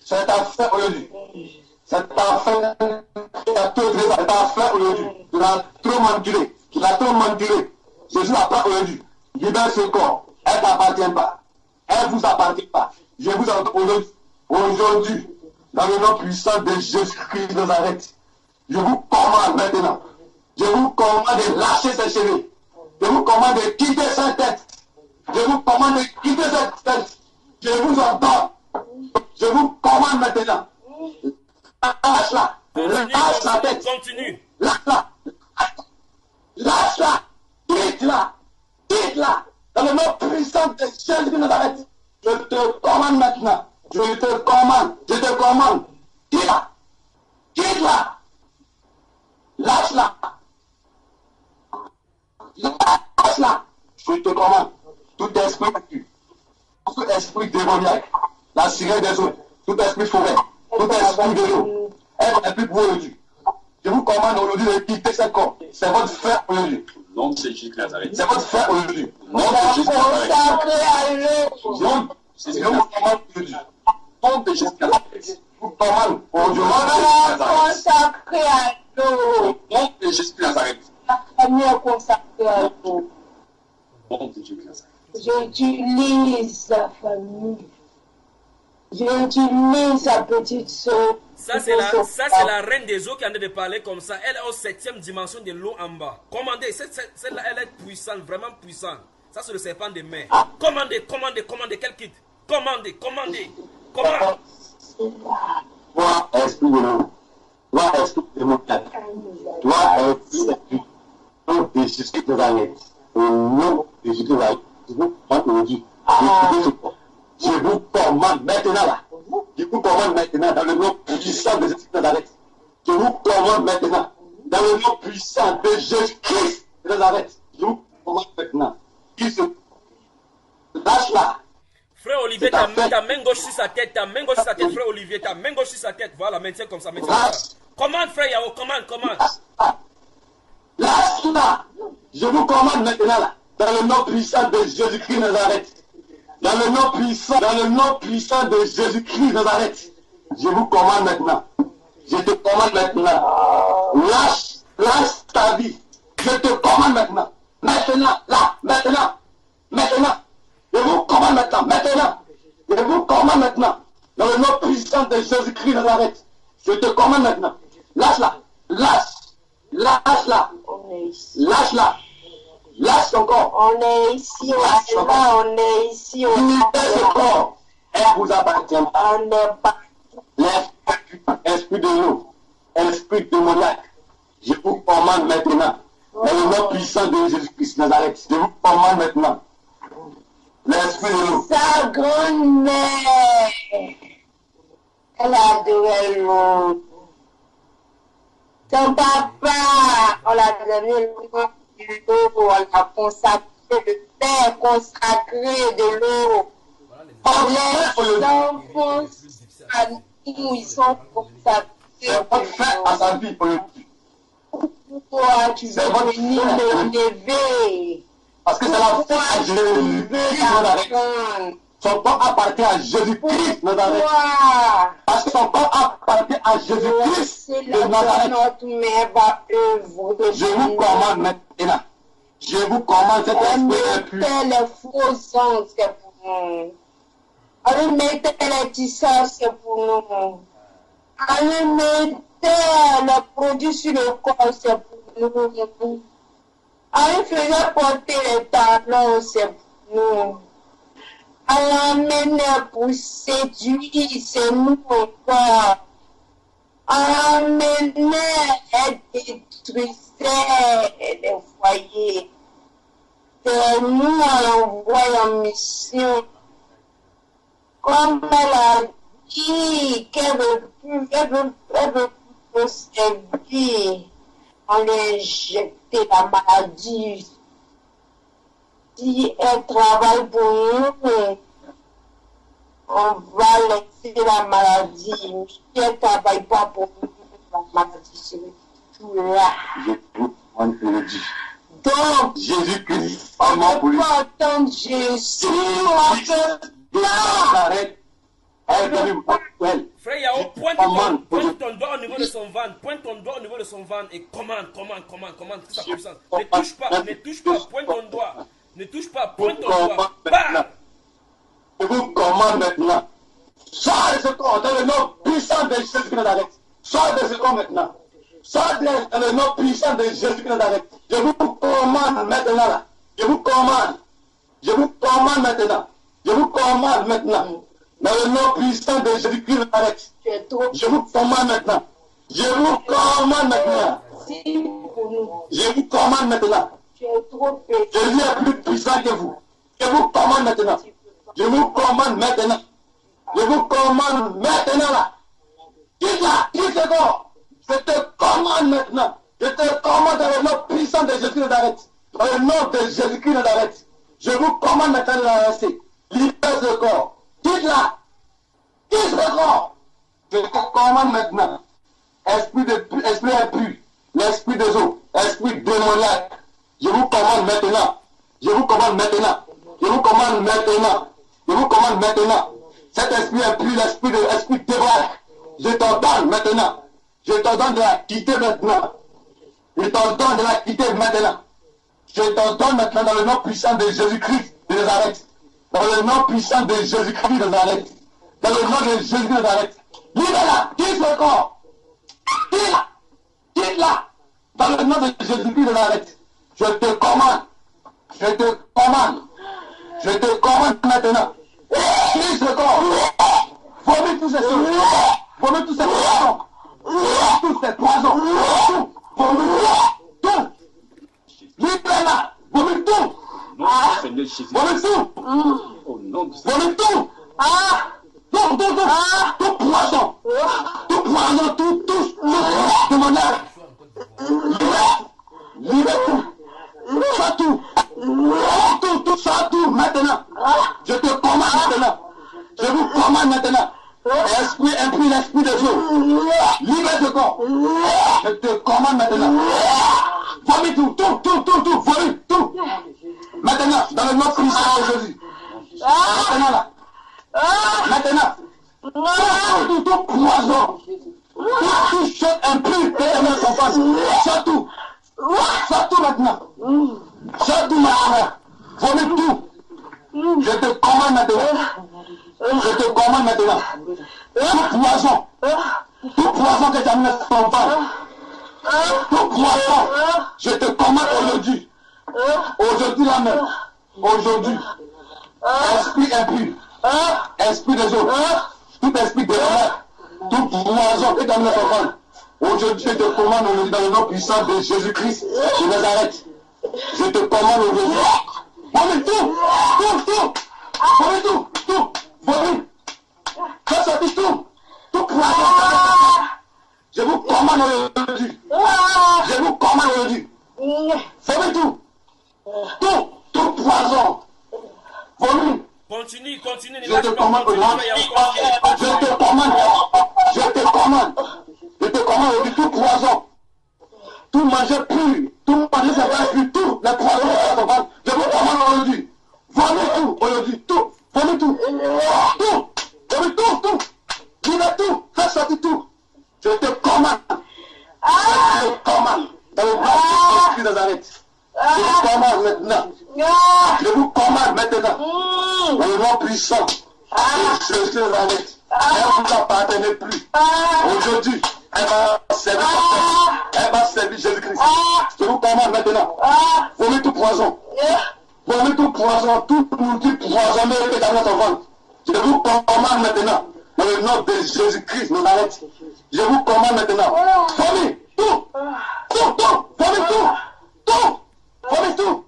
C'est ta fin aujourd'hui. C'est ta fin. C'est ta fin aujourd'hui. Tu l'as trop manipulé. Tu l'as trop manipulé. Jésus n'a pas aujourd'hui. Libère ce corps. Elle ne t'appartient pas. Elle ne vous appartient pas. Je vous ordonne aujourd'hui. Dans le nom puissant de Jésus-Christ de Nazareth, je vous commande maintenant. Je vous commande de lâcher ses cheveux. Je vous commande de quitter cette tête. Je vous commande de quitter cette tête. Je vous ordonne. Je vous commande maintenant. Lâche-la. Lâche la tête. Continue. Lâche-la. Lâche-la. Quitte-la. Quitte-la. Dans le nom puissant de Jésus de Nazareth, je te commande maintenant. Je te commande. Je te commande. Quitte-la. Quitte-la. Lâche-la. Lâche-la. Je te commande. Tout esprit démoniaque, la sirène des eaux, tout esprit forêt, tout esprit de l'eau, elle n'est plus pour vous aujourd'hui. Je vous commande aujourd'hui de quitter ce corps. C'est votre frère aujourd'hui. Nom de Jésus de Nazareth. C'est votre frère aujourd'hui. Nom de Jésus de Nazareth. Je vous commande aujourd'hui. Nom de Jésus de Nazareth. Je vous commande aujourd'hui. Consacré à l'eau. Nom de Jésus de Nazareth. La famille consacrée à l'eau. Nom de Jésus de Nazareth. J'utilise la famille. J'utilise sa petite soeur. Ça, c'est la reine des eaux qui en est de parler comme ça. Elle est au 7e dimension de l'eau en bas. Commandez, celle-là, elle est puissante, vraiment puissante. Ça, c'est le serpent des mers. Commandez, qu'elle quitte. Commandez. Commande. Toi, esprit de l'eau. Toi, esprit démocrate. Toi, esprit de Jésus de Nazareth. Au nom de Jésus de Nazareth. Je vous commande aujourd'hui. Je vous commande maintenant là. Je vous commande maintenant dans le nom puissant de Jésus de Nazareth. Je vous commande maintenant dans le nom puissant de Jésus-Christ de Nazareth. Je vous commande maintenant. Lâche là. Frère Olivier, ta main gauche sur sa tête, frère Olivier, ta main gauche sur sa tête. Voilà, maintiens comme ça, Commande, frère Yao, commande. Lâche là. Je vous commande maintenant là, dans le nom puissant de Jésus-Christ de Nazareth. Dans le nom puissant de Jésus-Christ de Nazareth. Je vous commande maintenant. Je te commande maintenant. Lâche ta vie. Je te commande maintenant. Maintenant. Je vous commande maintenant. Je vous commande maintenant. Dans le nom puissant de Jésus-Christ de Nazareth. Je te commande maintenant. Lâche-la. Lâche-la. Lâche ton corps. On est ici, on est ici. Ce corps, elle vous appartient. On n'est pas. L'esprit de l'eau, esprit démoniaque, je vous commande maintenant. Dans le nom puissant de Jésus-Christ de Nazareth, je vous commande maintenant. L'esprit de l'eau. Sa grand-mère, elle adorait l'eau. Son papa, on l'a donné l'eau, on l'a consacré, le père consacré de l'eau. Les enfants, ils sont consacrés. C'est votre frère à sa vie pour le Pourquoi tu veux venir me lever? Parce que c'est la foi à Jésus-Christ. Son corps appartient à Jésus-Christ de Nazareth. Parce que son corps appartient à Jésus-Christ de Nazareth. Notre mère va œuvrer. Je vous commande maintenant. Je vous commande cet esprit impur. Les faux sens, c'est pour nous. Allez, mettez les tisseurs, c'est pour nous. Allez, mettez les produits sur le corps, c'est pour nous. Allez, faisez porter les talons, c'est pour nous. Allez, amenez pour séduire, c'est nous encore. Amenez et détruisez les foyers. C'est nous envoyons en mission. Comme elle a dit qu'elle veut plus servir, on lui a injecté la maladie. Si elle travaille pour nous, on va laisser la maladie. Si elle ne travaille pas pour nous, la maladie serait tout là. Je vous commande de le dire. Donc, Jésus-Christ, on ne peut pas attendre Jésus. Frère Yao, pointe ton doigt au niveau de son ventre. Et commande. Toute sa puissance. Ne touche pas, pointe ton doigt. Ne touche pas, pointe ton doigt. Bah! Je vous commande maintenant. Sors de ce corps dans le nom puissant de Jésus de Nazareth. Sors de ce corps maintenant. Sors dans le nom puissant de Jésus de Nazareth. Je vous commande maintenant là. Je vous commande maintenant. Dans le nom puissant de Jésus-Christ de Nazareth. Je vous commande maintenant. Je vous commande maintenant. Jésus est plus puissant que vous. Je vous commande maintenant. Là. Quitte ce corps. Je te commande maintenant. Je te commande dans le nom puissant de Jésus de Nazareth. Dans le nom de Jésus-Christ de Nazareth. Je vous commande maintenant de la laisser. Libère ce corps. Quitte-la. Quitte ce corps. Je te commande maintenant. Esprit impur. L'esprit des eaux. Esprit démoniaque. Je vous commande maintenant. Cet esprit impur, l'esprit démoniaque. Je t'ordonne maintenant. Je t'ordonne de la quitter maintenant. Je t'ordonne maintenant dans le nom puissant de Jésus-Christ de Nazareth. Dans le nom puissant de Jésus-Christ de Nazareth. Dans le nom de Jésus de Nazareth. Libère-la, quitte le corps. Quitte-la, quitte-la. Dans le nom de Jésus de Nazareth. Je te commande. Je te commande. Je te commande maintenant. Quitte le corps. Vomis tous ces choses. Vomis tous ces poisons. Tous ces poisons. Tout. Vomis tout. Libère-la. Vomis tout. Seigneur Jésus. Vomis tout. Au nom de Vomis tout. Tout poison. Tout poison. Tout mon âme. Libère tout. Sois tout. Tout, sois tout maintenant. Je te commande maintenant. Je vous commande maintenant. Esprit impur, l'esprit de Dieu. Libère ce corps. Je te commande maintenant. Vomis tout. Vomis tout. Maintenant, dans le nom puissant de Jésus. Maintenant là. Maintenant. Tout poison. Tout chose impure. Éternel son face. Sois tout maintenant. Sois tout maintenant. Vomis tout. Je te commande maintenant. Je te commande maintenant. Tout poison que tu as mis dans ton ventre. Tout poison. Je te commande aujourd'hui. Aujourd'hui la même. Aujourd'hui. Esprit impur. Esprit des eaux. Tout esprit de l'air. Tout poison que tu as mis dans ton ventre. Aujourd'hui, je te commande aujourd'hui dans le nom puissant de Jésus-Christ de Nazareth. Je te commande aujourd'hui. Vomis tout. Vomis tout. Vomis. Fais sortir tout. Tout poison. Je vous commande aujourd'hui. Je vous commande aujourd'hui. Vomis tout. Tout poison. Vomis. Continue. Je te commande aujourd'hui. Je te commande aujourd'hui tout poison. Tout manger pur. Tout manger ça va pur. Tout les poisons de ton ventre. Je vous commande aujourd'hui. Vomis tout aujourd'hui. Tout. Vomis tout. Vomis tout. Libère tout. Fais sortir tout. Je te commande. Je te commande. Dans le nom de Jésus de Nazareth. Je vous commande maintenant. Je vous commande maintenant. Dans le nom puissant de Jésus de Nazareth. Elle ne vous appartenait plus. Aujourd'hui, elle va servir elle va servir Jésus-Christ. Je vous commande maintenant. Vomis tout poison. Vomis tout poison. Tout nourriture poisonné que tu as dans ton ventre. Je vous commande maintenant. Dans le nom de Jésus-Christ de Nazareth. Je vous commande maintenant. Vomis tout. Vomis tout. Vomis tout. Vomis tout.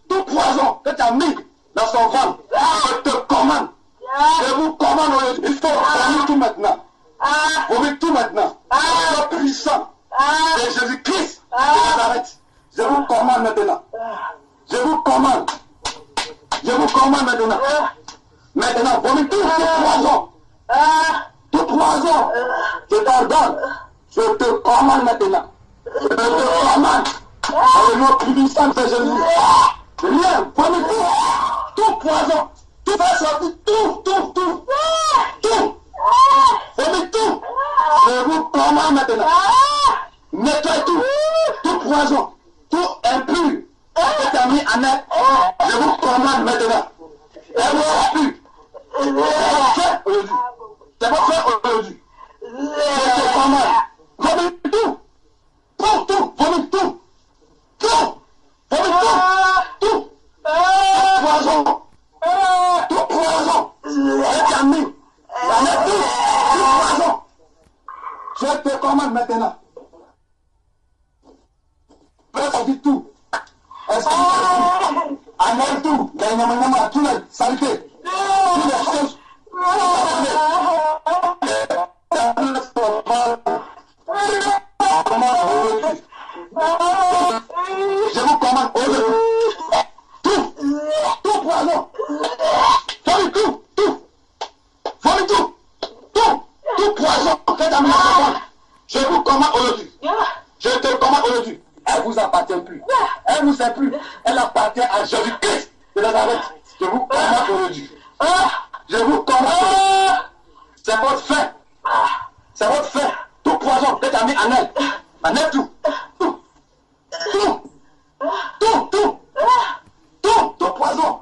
Tout poison que tu as mis dans son ventre, je te commande. Je vous commande, il faut vomir tout maintenant. Vomir tout maintenant. Le puissant de Jésus-Christ de Nazareth. Je vous commande maintenant. Je vous commande maintenant. Maintenant, vomir tout poison. Tout poison, je t'ordonne, je te commande maintenant. Je te commande, dans le nom puissant de Jésus. Rien, vomis tout poison, tout fait sortir, tout. Vomis tout. Je vous commande maintenant. Nettoie tout poison, tout impur, que tu as mis en net. Je vous commande maintenant. Elle ne sera plus. C'est pas fait aujourd'hui. Je te commande. Vomis tout. Vomis tout. Poison. Tout poison. Et ami. Tout poison. Je te commande maintenant. Fais sortir tout. Est-ce que annule tout. Tout la saleté. Toutes les choses. Je vous commande aujourd'hui. Tout poison. Vomis tout poison. Je vous commande aujourd'hui. Je te commande aujourd'hui. Elle vous appartient plus. Elle vous sert plus. Elle appartient à Jésus-Christ de Nazareth. Je vous commande aujourd'hui. Je vous commande. C'est votre fait. C'est votre fait. Tout poison que tu as mis en elle. En elle tout. Tout poison.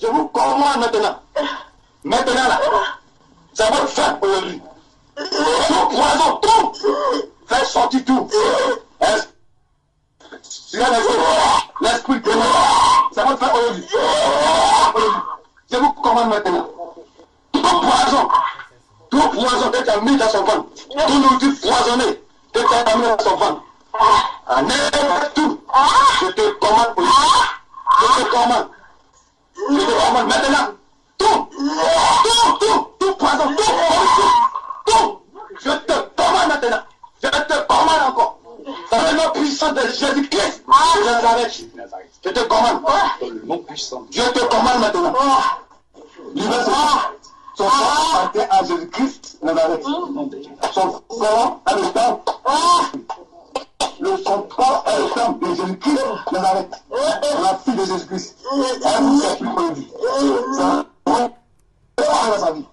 Je vous commande maintenant. Maintenant là, ça va faire aujourd'hui. Tout poison, tout. Faites sortir tout. L'esprit de ça va faire aujourd'hui. Je vous commande maintenant. Tout poison que tu as mis dans son ventre. Tout nourriture poisonné que tu as mis dans son ventre. En tout. Je te commande aujourd'hui. Je te commande. Je te commande maintenant. Tout poison, tout. Je te commande maintenant. Je te commande encore. Dans le nom puissant de Jésus-Christ de Nazareth. Je te commande. Dans le nom puissant. Je te commande maintenant. Libère son corps appartient à Jésus-Christ de Nazareth. Son corps à l'état. Son corps est le temple de Jésus-Christ de Nazareth. La fille de Jésus-Christ. Elle vous sait plus aujourd'hui. Ça va sa vie.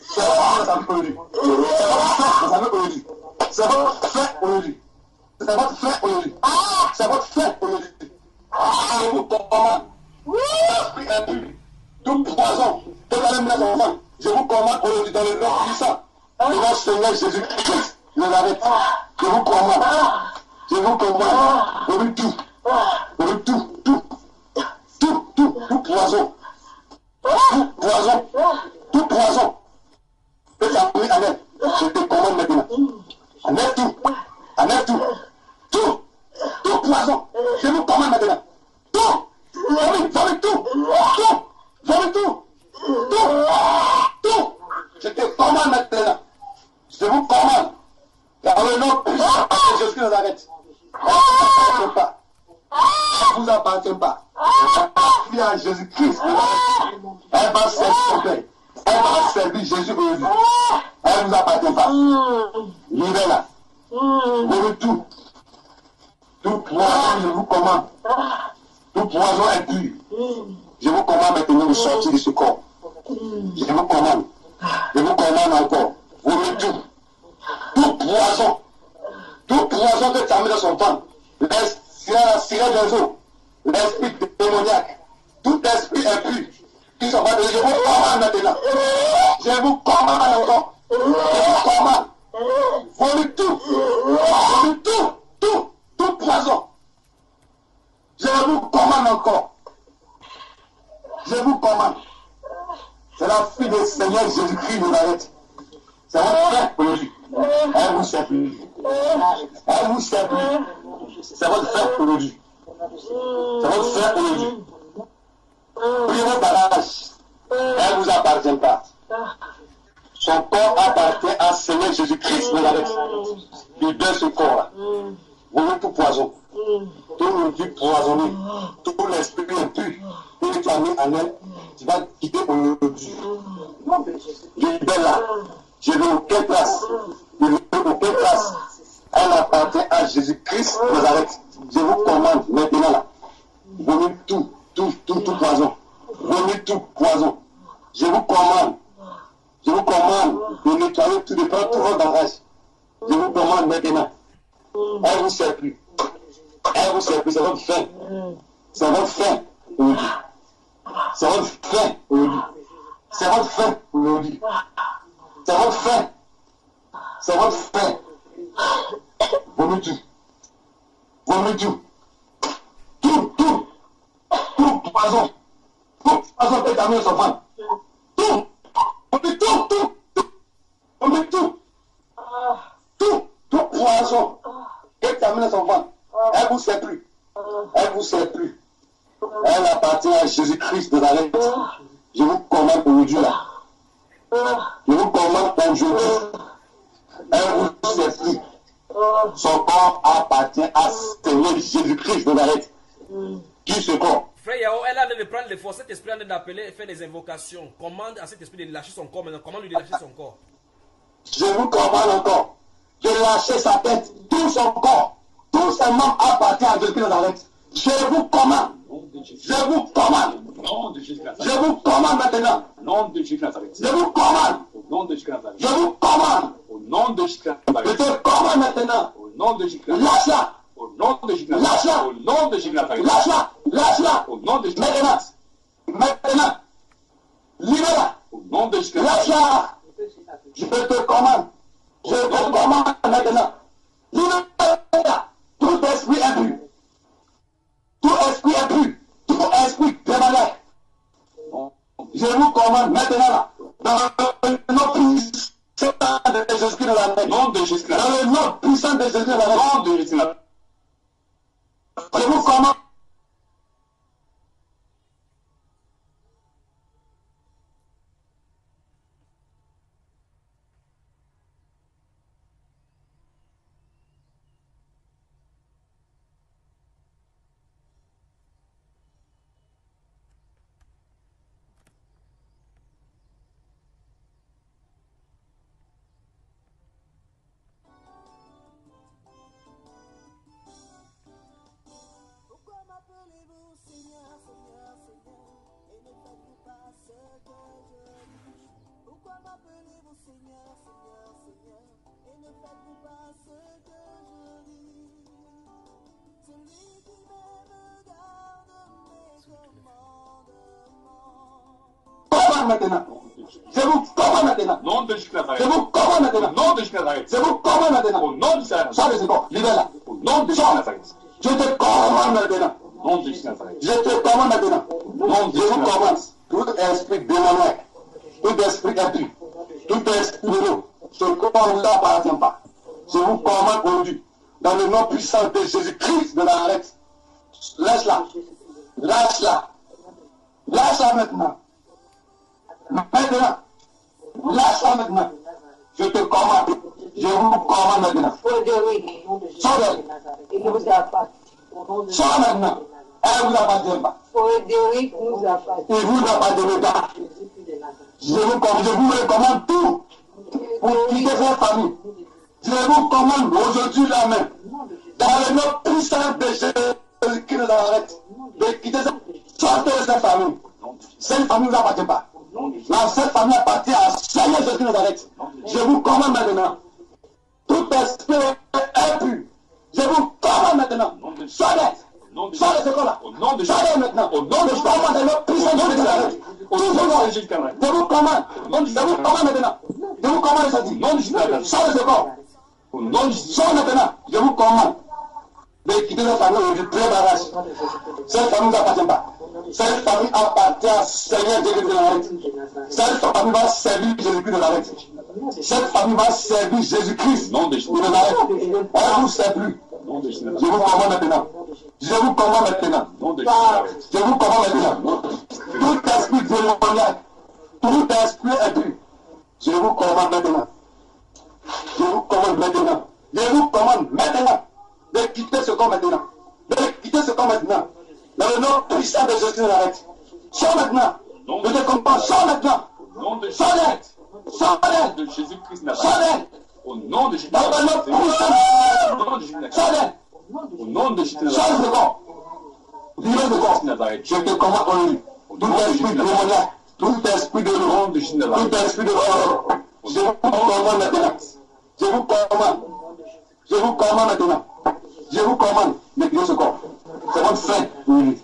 Ça va sa vie aujourd'hui. Ça va aujourd'hui. Ça va faire aujourd'hui. Ça va faire aujourd'hui. Ça va faire aujourd'hui. Je vous commande. L'esprit impur. Tout poison. Tout la même enfant. Je vous commande aujourd'hui dans le nom puissant. De notre Seigneur Jésus-Christ de Nazareth. Je vous commande. Je vous commande. Aujourd'hui tout. Aujourd'hui tout poison. Tout poison. Que tu as mis en elle. Je te commande maintenant. Enlève tout. Tout poison. Je vous commande maintenant. Tout. Je te commande maintenant. Je vous commande. Dans le nom de Jésus de Nazareth. Elle ne vous appartient pas. Elle va à Jésus-Christ. Elle va servir son Père. Elle va servir Jésus aujourd'hui. Elle ne vous appartient pas. Libère-la. Pour tout. Tout poison, je vous commande. Tout poison est pur. Je vous commande maintenant de sortir de ce corps. Je vous commande. Je vous commande encore. Voulez tout. Tout poison. Tout poison que tu as mis dans son ventre. La sirène des eaux. L'esprit démoniaque. Tout esprit impur. Qui s'en va de. Je vous commande maintenant. Je vous commande encore. Je vous commande. Voulez tout. Tout poison. Je vous commande encore. Je vous commande. C'est la fille du Seigneur Jésus-Christ de Nazareth. C'est votre frère aujourd'hui. Elle vous sert plus. Elle vous sert plus. C'est votre frère aujourd'hui. C'est votre frère aujourd'hui. Priez vos barrages. Elle ne vous appartient pas. Son corps appartient à Seigneur Jésus-Christ de Nazareth. Il donne ce corps-là. Vous tout poison. Tout le vie poisonné. Tout l'esprit impur. Tout ce qui a mis en elle, tu vas quitter aujourd'hui. Libère-la. Je n'ai aucune place. Je n'ai aucune place. Elle appartient à Jésus-Christ de Nazareth. Je vous commande maintenant là. Vomit tout poison. Vomit tout poison. Je vous commande de nettoyer tout, de prendre tout votre barrage. Je vous commande maintenant. Elle vous sert plus. Elle vous sert plus. C'est votre fin. C'est votre fin aujourd'hui. C'est votre fin aujourd'hui. C'est votre fin aujourd'hui. C'est votre fin. C'est votre fin. Vomis tout. Vomis tout. Tout poison. Tout poison que tu as mis sur ventre. Tout. Vomis tout. Vomis tout. Tout poison que tu as mis dans son ventre. Elle ne vous sert plus. Elle ne vous sert plus. Elle appartient à Jésus-Christ de Nazareth. Je vous commande aujourd'hui là. Je vous commande aujourd'hui. Elle ne vous sert plus. Son corps appartient à Seigneur Jésus-Christ de Nazareth. Qui ce corps? Frère Yao, elle a de prendre les forces. Cet esprit a d'appeler et faire des invocations. Commande à cet esprit de lâcher son corps maintenant. Commande lui de lâcher son corps. Je vous commande encore de lâcher sa tête, tout son corps, tous ses membres appartiennent à Jésus-Christ de Nazareth. Je vous commande. Je vous commande. Je vous commande maintenant. Je vous commande. Je vous commande. Je te commande maintenant. nom de Jésus. Lâche-la. Au nom de Jésus. Lâche-la. Au nom de Jésus. Lâche-la. Lâche-la. Au nom de Jésus. Maintenant. Libère-la. Au nom de Jésus. Lâche-la. Je te commande. Je te commande maintenant. Libère-la. Tout esprit impur. Tout esprit impur. Tout esprit démoniaque. Je vous commande maintenant là. Dans le nom puissant de Jésus-Christ de la nom de Jésus. Dans le nom puissant de Jésus de la nom de Jésus. Je vous commande. Maintenant. Je vous commande maintenant. Nom de Jésus Nazareth. Je vous commande maintenant. Nom de Jésus Nazareth. Je vous commande maintenant. Au nom de Jésus Nazareth. Sors de ce corps. Libère-la. Au nom de Jésus Nazareth. Je te commande maintenant. Nom de Jésus Nazareth. Je te commande maintenant. Nom de Jésus. Je vous commande. Tout esprit démoniaque, tout esprit impur, tout esprit de l'eau, ce corps ne t'appartient pas. Je vous commande aujourd'hui, dans le nom puissant de Jésus-Christ de Nazareth. Lâche-la. Lâche-la. Lâche-la maintenant. Maintenant, lâche-la maintenant. Je te commande. Je vous commande maintenant. Sors maintenant. Elle vous appartient pas. Il vous appartient pas. Je vous recommande tout pour quitter cette famille. Je vous commande aujourd'hui la main. Dans le nom puissant de Jésus-Christ de Nazareth. De quitter cette famille. Cette famille ne vous appartient pas. Cette famille appartient à Seigneur Jésus de Nazareth. Je vous commande maintenant. Tout esprit impur. Je vous commande maintenant. Sortez. Sortez ce corps-là. Sortez maintenant. Au nom de Jésus. Le puissant de Nazareth. Je vous commande. Je vous commande maintenant. Je vous commande ça dit. Sortez ce corps. Sortez maintenant. Je vous commande. De quitter cette famille aujourd'hui. Prébarrage. Cette famille ne vous appartient pas. Cette famille appartient à Seigneur Jésus de Nazareth. Cette famille va servir Jésus-Christ de Nazareth. Cette famille va servir Jésus-Christ de Nazareth. Elle ne vous sert plus. Je vous commande maintenant. Je vous commande maintenant. Je vous commande maintenant. Tout esprit démoniaque, tout esprit impur, je vous commande maintenant. Je vous commande maintenant. Je vous commande maintenant de quitter ce corps maintenant. De quitter ce corps maintenant. Dans le nom puissant de Jésus de Nazareth. Sors maintenant. Je te comprends. Sors maintenant. Sors de Jésus-Christ Nazareth. Au nom de Jésus. Dans le nom puissant. Sors. Au nom de Jésus. Sors de corps. Libère de corps. Je te commande aujourd'hui. Tout esprit démoniaque. Tout esprit de l'eau. Tout esprit de l'eau. Je vous commande maintenant. Je vous commande. Je vous commande maintenant. Je vous commande de quitter ce corps. C'est votre fin aujourd'hui.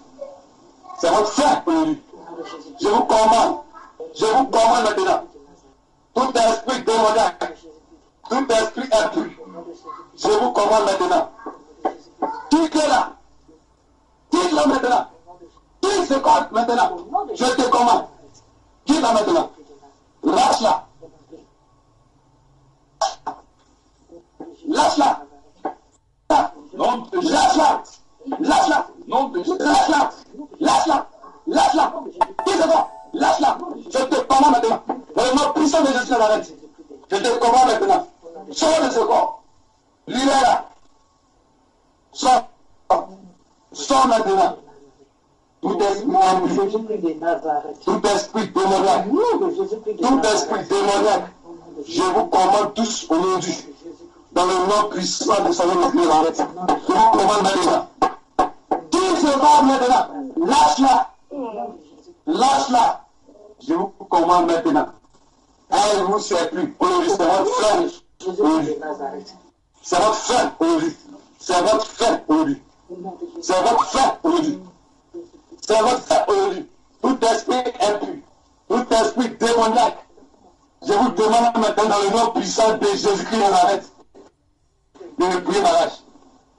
C'est votre fin aujourd'hui. Je vous commande. Je vous commande maintenant. Tout esprit démoniaque, tout esprit impur, je vous commande maintenant. Quittez-la. Quitte-la maintenant. Quitte ce corps maintenant. Je te commande. Quitte-la maintenant. Lâche-la. Lâche-la. Lâche-la. Lâche-la. Lâche-la. Lâche-la. Lâche-la. Quitte ce corps. Lâche-la. Je te commande maintenant. Dans le nom puissant de Jésus de Nazareth. Je te commande maintenant. Sors de ce corps. Libère-la. Sors. Sors maintenant. Tout esprit démoniaque. Tout esprit démoniaque. Je vous commande tous aujourd'hui. Dans le nom puissant de Seigneur Jésus de Nazareth. Je vous commande maintenant. Quitte ce corps maintenant. Lâche-la. Lâche-la. Je vous commande maintenant. Elle ne vous sert plus. Aujourd'hui, c'est votre frère. C'est votre fin aujourd'hui. C'est votre fin aujourd'hui. C'est votre fin aujourd'hui. C'est votre fin aujourd'hui. Tout esprit impur, tout esprit démoniaque, je vous demande maintenant dans le nom puissant de Jésus-Christ de Nazareth de me prier barrage.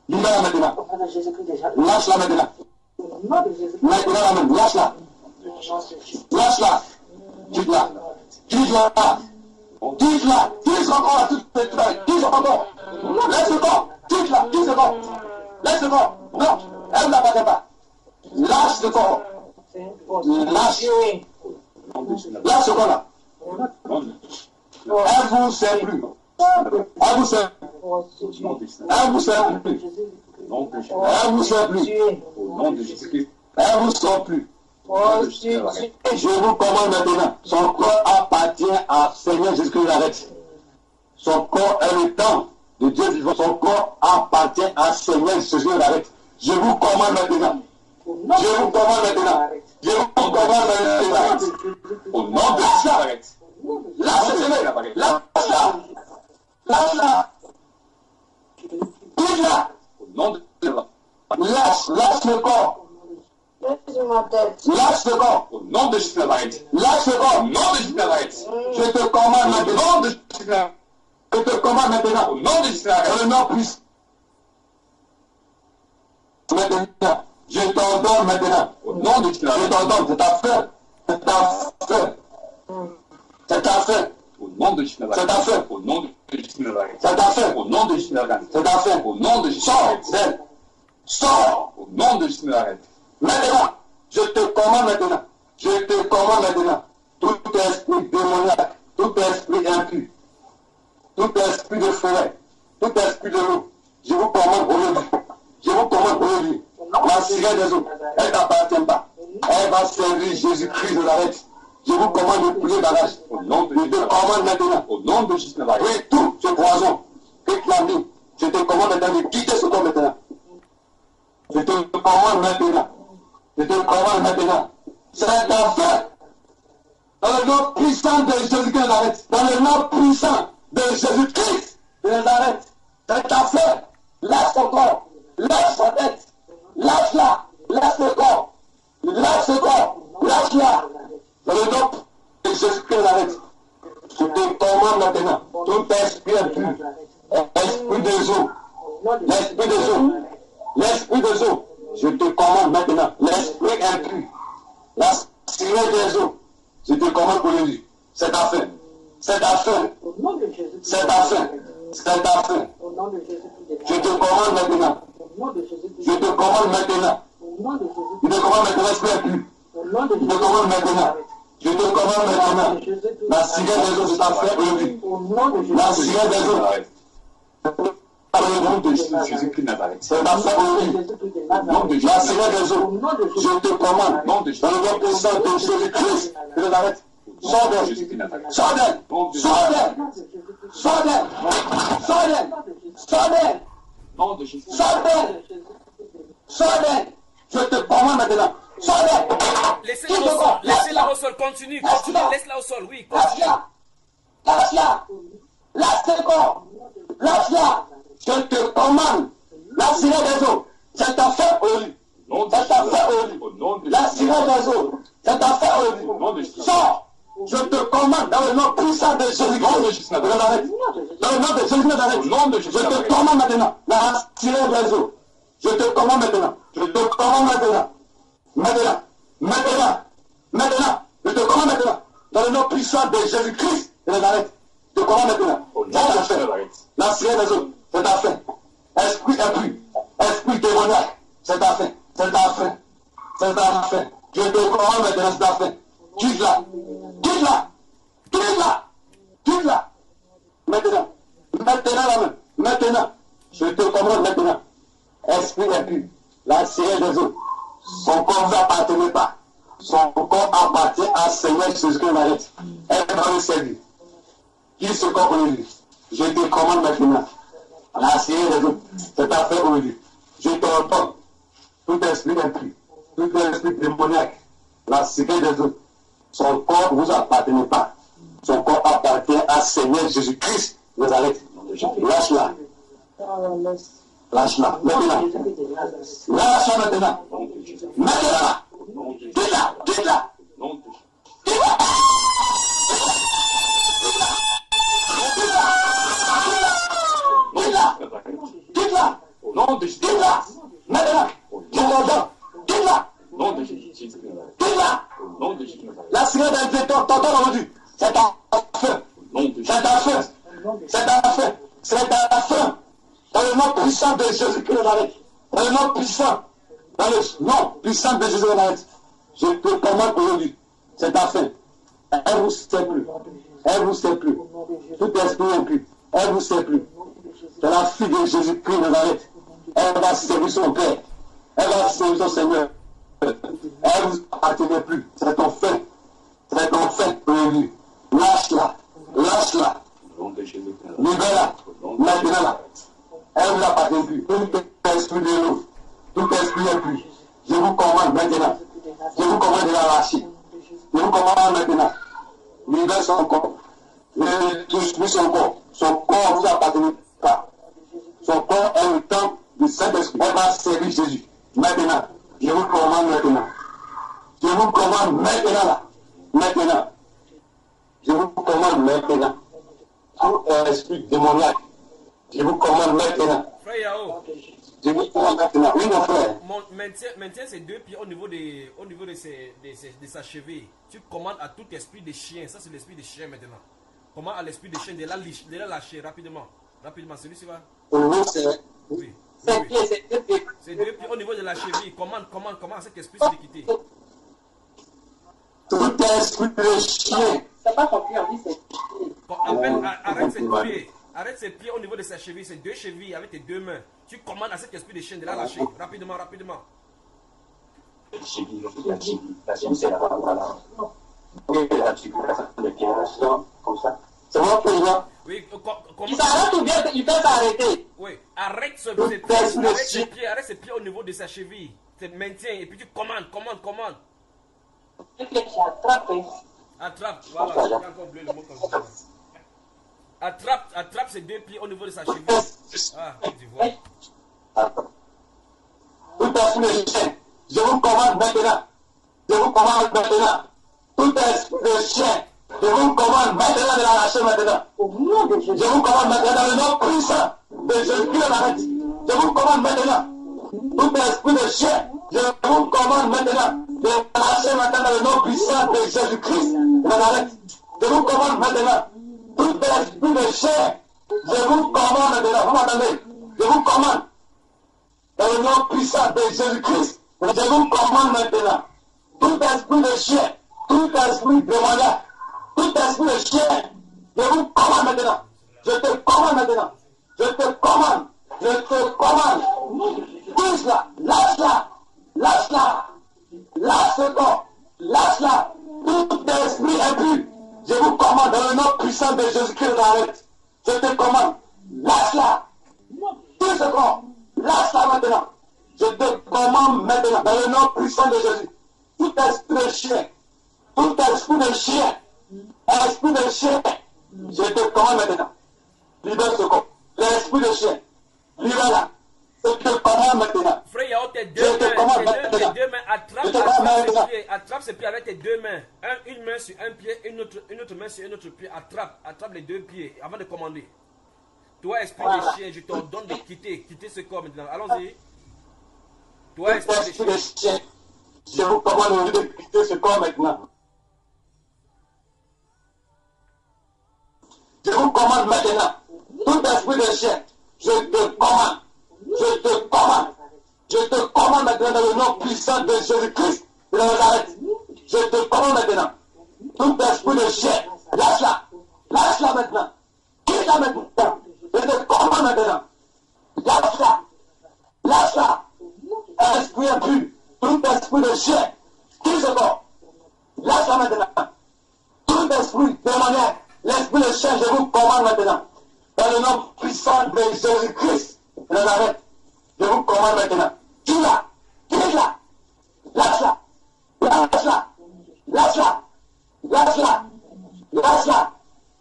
Libère-la maintenant. Lâche-la maintenant. Maintenant, lâche-la. Lâche-la. Quitte-la. Quitte-la. Quitte-la. Quitte encore à toute cette traite. Quitte encore. Laisse le corps. Quitte-la. Quitte le corps. Laisse le corps. Non. Elle ne l'appartient pas. Lâche le corps. Lâche. Lâche le corps là. Elle vous sert plus. Elle vous sert. Elle vous sert plus. Elle vous sert plus. Elle vous sert plus. Je vous commande maintenant. Son corps appartient à Seigneur Jésus-Christ de Nazareth. Son corps est le temps de Dieu vivant. Son corps appartient à Seigneur Jésus-Christ de Nazareth. Je vous commande maintenant. Je vous commande maintenant. Je vous commande maintenant. Au nom de Jésus. Lâchez-le. Lâche-la. Lâche-la. Quitte-la. Au nom de Jésus. Lâche le corps. Lâche le corps. Au nom de Jésus. Lâche le corps. Au nom de Jésus. Je te commande maintenant. Je te commande maintenant. Au nom de Jésus. Dans le nom puissant. Maintenant. Je t'ordonne maintenant. Au nom de Jésus. Je t'ordonne. C'est ta fin. C'est ta fin. C'est ta fin. Au nom de Jésus. C'est ta fin. Au nom de Jésus. C'est ta fin. Au nom de Jésus. C'est ta fin. Au nom de Jésus. Sors d'elle. Sors. Au nom de Jésus. Maintenant, je te commande maintenant. Je te commande maintenant. Tout esprit démoniaque, tout esprit impur, tout esprit de forêt, tout esprit de l'eau, je vous commande aujourd'hui. Je vous commande aujourd'hui. La cigarette des eaux, elle ne t'appartient pas. Elle va servir Jésus-Christ de Nazareth. Je vous commande de prier barrage. Je te commande maintenant. Au nom de Jésus. Oui, tout ce poison que tu as mis, je te commande maintenant de quitter ce corps maintenant. Je te commande maintenant. Je te commande maintenant. C'est ta fin. Dans le nom puissant de Jésus-Christ de Nazareth. Dans le nom puissant de Jésus-Christ de Nazareth. C'est ta fin. Lâche ton corps. Lâche sa tête. Lâche-la. Lâche le corps. Lâche le corps. Lâche-la. Dans le nom de Jésus-Christ de Nazareth. Je te commande maintenant. Tout esprit impur. Esprit des eaux. L'esprit des eaux. L'esprit des eaux. Je te commande maintenant. L'esprit impur. La sirène des eaux. Je te commande aujourd'hui. C'est ta fin. C'est ta fin. C'est ta fin. C'est ta fin. Je te commande maintenant. Je te commande maintenant. Je te commande maintenant l'esprit impur. Je te commande maintenant. Je te commande maintenant. La sirène des eaux, c'est ta fin aujourd'hui. La sirène des eaux. Le nom de Jésus-Christ de Nazareth. C'est ta fin aujourd'hui. La sirène des eaux. Je te commande. Dans le nom puissant de Jésus-Christ de Nazareth. Sors d'elle. Sors d'elle. Sors d'elle. Sors d'elle. Sors d'elle. Sors d'elle. Sors d'elle. Sors d'elle. Je te commande maintenant. Sors d'elle. Laissez-la au sol. Laissez-la au sol. Continue. Continue. Laisse-la au sol. Oui. Lâche-la. Lâche-la. Lâche le corps. Lâche-la. Je te commande. La sirène des eaux. C'est ta fin aujourd'hui. C'est ta fin aujourd'hui. La sirène des eaux. C'est ta fin aujourd'hui. Sors. Je te commande dans le nom puissant de Jésus-Christ de Nazareth. Dans le nom de Jésus de Nazareth. Je te commande maintenant. La sirène des eaux. Je te commande maintenant. Je te commande maintenant. Maintenant. Maintenant. Maintenant. Je te commande maintenant. Dans le nom puissant de Jésus-Christ de Nazareth. Je te commande maintenant. La sirène des eaux. C'est ta fin. Esprit impur. Esprit démoniaque. C'est ta fin. C'est ta fin. C'est ta fin. Je te commande maintenant. C'est ta fin. Quitte-la. Quitte-la. Quitte-la. Quitte-la. Maintenant. Maintenant la main. Maintenant. Je te commande maintenant. Esprit impur. La sirène des eaux. Son corps ne vous appartenait pas. Son corps appartient à Seigneur Jésus-Christ de Nazareth. Elle va le servir. Qui se corps aujourd'hui? Je te commande maintenant. La sirène des eaux. C'est ta fin aujourd'hui. Je te ordonne. Tout esprit impur. Tout esprit démoniaque. La sirène des eaux. Son corps ne vous appartenait pas. Son corps appartient à Seigneur Jésus-Christ de Nazareth. Lâche-la. Lâche-la, maintenant. Lâche-la maintenant. Maintenant. Quitte-la, quitte-la. Quitte-la. Quitte-la. Quitte-la. Quitte-la. Maintenant. Je l'ordonne. Quitte-la. Quitte-la. La sirène d'un t'entends aujourd'hui. C'est un feu. C'est un feu. C'est un feu. C'est un feu. Dans le nom puissant de Jésus-Christ de Nazareth. Dans le nom puissant. Dans le nom puissant de Jésus de Nazareth. Je te commande aujourd'hui. C'est ta fin. Elle vous sait plus. Elle vous sait plus. Tout esprit impur. Elle vous sait plus. C'est la fille de Jésus-Christ de Nazareth. Elle va servir son Père. Elle va servir son Seigneur. Elle ne vous appartenait plus. C'est ton fait. C'est ton fait aujourd'hui. Lâche-la. Lâche-la. Libère-la. Maintenant-la. Elle ne vous appartient plus. Tout esprit de l'eau. Tout esprit impur. Je vous commande maintenant. Je vous commande de la lâcher. Je vous commande maintenant. Libère son corps. Ne touche plus son corps. Son corps ne vous appartient pas. Son corps est le temple du Saint-Esprit. Elle va servir Jésus. Maintenant. Je vous commande maintenant. Je vous commande maintenant là. Maintenant. Je vous commande maintenant. Tout esprit démoniaque. Je vous commande maintenant. Frère Yao. Je vous commande maintenant. Oui, mon frère. Maintiens ces deux pieds au niveau de sa cheville. Tu commandes à tout esprit de chien. Ça, c'est l'esprit de chien maintenant. Commande à l'esprit de chien de la lâcher rapidement. Rapidement. Celui-ci va. Oui. C'est deux pieds au niveau de la cheville. Commande à cet esprit de quitter. Tout esprit de chien. C'est pas ton pied, on dit c'est Arrête ses pieds. Arrête ses pieds au niveau de sa cheville. C'est deux chevilles avec tes deux mains. Tu commandes à cet esprit de chien de la lâcher. Rapidement, rapidement. La cheville, c'est la voilà. Oui, la cheville, les pieds, comme ça. C'est bon, président? Oui, il s'arrête ou bien il peut s'arrêter? Oui, arrête ses pieds. Arrête ses pieds au niveau de sa cheville. Tu maintiens et puis tu commandes. Attrape, voilà, j'ai encore oublié le mot comme ça. Attrape ses deux pieds au niveau de sa cheville. Ah, tu vois. Tout esprit de chien, je vous commande maintenant. Je vous commande maintenant. Tout esprit de chien, je vous commande maintenant de la lâcher maintenant. Je vous commande maintenant dans le nom puissant de Jésus-Christ de Nazareth. Je vous commande maintenant. Tout esprit de chien, je vous commande maintenant de la lâcher maintenant dans le nom puissant de Jésus-Christ de Nazareth. Je vous commande maintenant. Tout esprit de chien, je vous commande maintenant. Vous m'entendez? Je vous commande. Dans le nom puissant de Jésus-Christ, je vous commande maintenant. Tout esprit de chien, tout esprit démoniaque, tout esprit de chien, je vous commande maintenant. Je te commande maintenant. Je te commande. Je te commande. Touche-la, lâche-la, lâche-la, lâche-la, lâche-la. Tout esprit impur, je vous commande dans le nom puissant de Jésus-Christ de Nazareth. Je te commande, lâche-la. Touche le corps. Lâche-la maintenant. Je te commande maintenant dans le nom puissant de Jésus. Tout esprit de chien, esprit de chien, je te commande maintenant. Libère ce corps. L'esprit de chien, libère-la. Je te commande maintenant. Frère Yao, tes deux mains, attrape ses pieds avec tes deux mains. Une main sur un pied, une autre main sur un autre pied. Attrape les deux pieds avant de commander. Toi, esprit de chien, je t'ordonne de quitter ce corps maintenant. Allons-y. Toi, esprit de chien, je vous commande de quitter ce corps maintenant. Je vous commande maintenant. Tout esprit de chien, je te commande. Je te commande. Je te commande maintenant dans le nom puissant de Jésus-Christ de Nazareth. Je te commande maintenant. Tout esprit de chien, lâche-la. Lâche-la maintenant. Quitte-la maintenant. Je te commande maintenant. Lâche-la. Lâche-la. Esprit impur. Tout esprit de chien. Quitte ce corps. Lâche-la maintenant. Tout esprit démoniaque. L'esprit de chien, je vous commande maintenant. Dans le nom puissant de Jésus-Christ de Nazareth. Je vous commande maintenant. Quitte-la. Quitte-la. Lâche-la. Lâche-la. Lâche-la. Lâche-la. Lâche-la.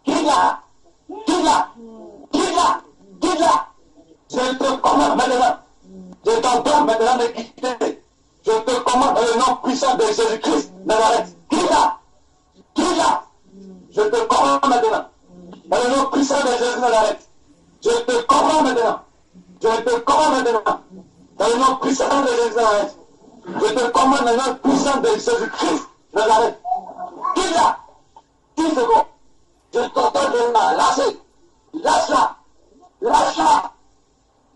Quitte-la. Quitte-la. Quitte-la. Quitte-la. Je Jésus-Christ de Nazareth. Qui est là? Qui est là? Je te commande maintenant. Dans le nom puissant de Jésus de Nazareth. Je te commande maintenant. Je te commande maintenant. Dans le nom puissant de Jésus de Nazareth. Je te commande dans le nom puissant de Jésus-Christ de Nazareth. Qui est là? 10 secondes. Je t'entends de là. Lâchez. Lâche-la. Lâche-la.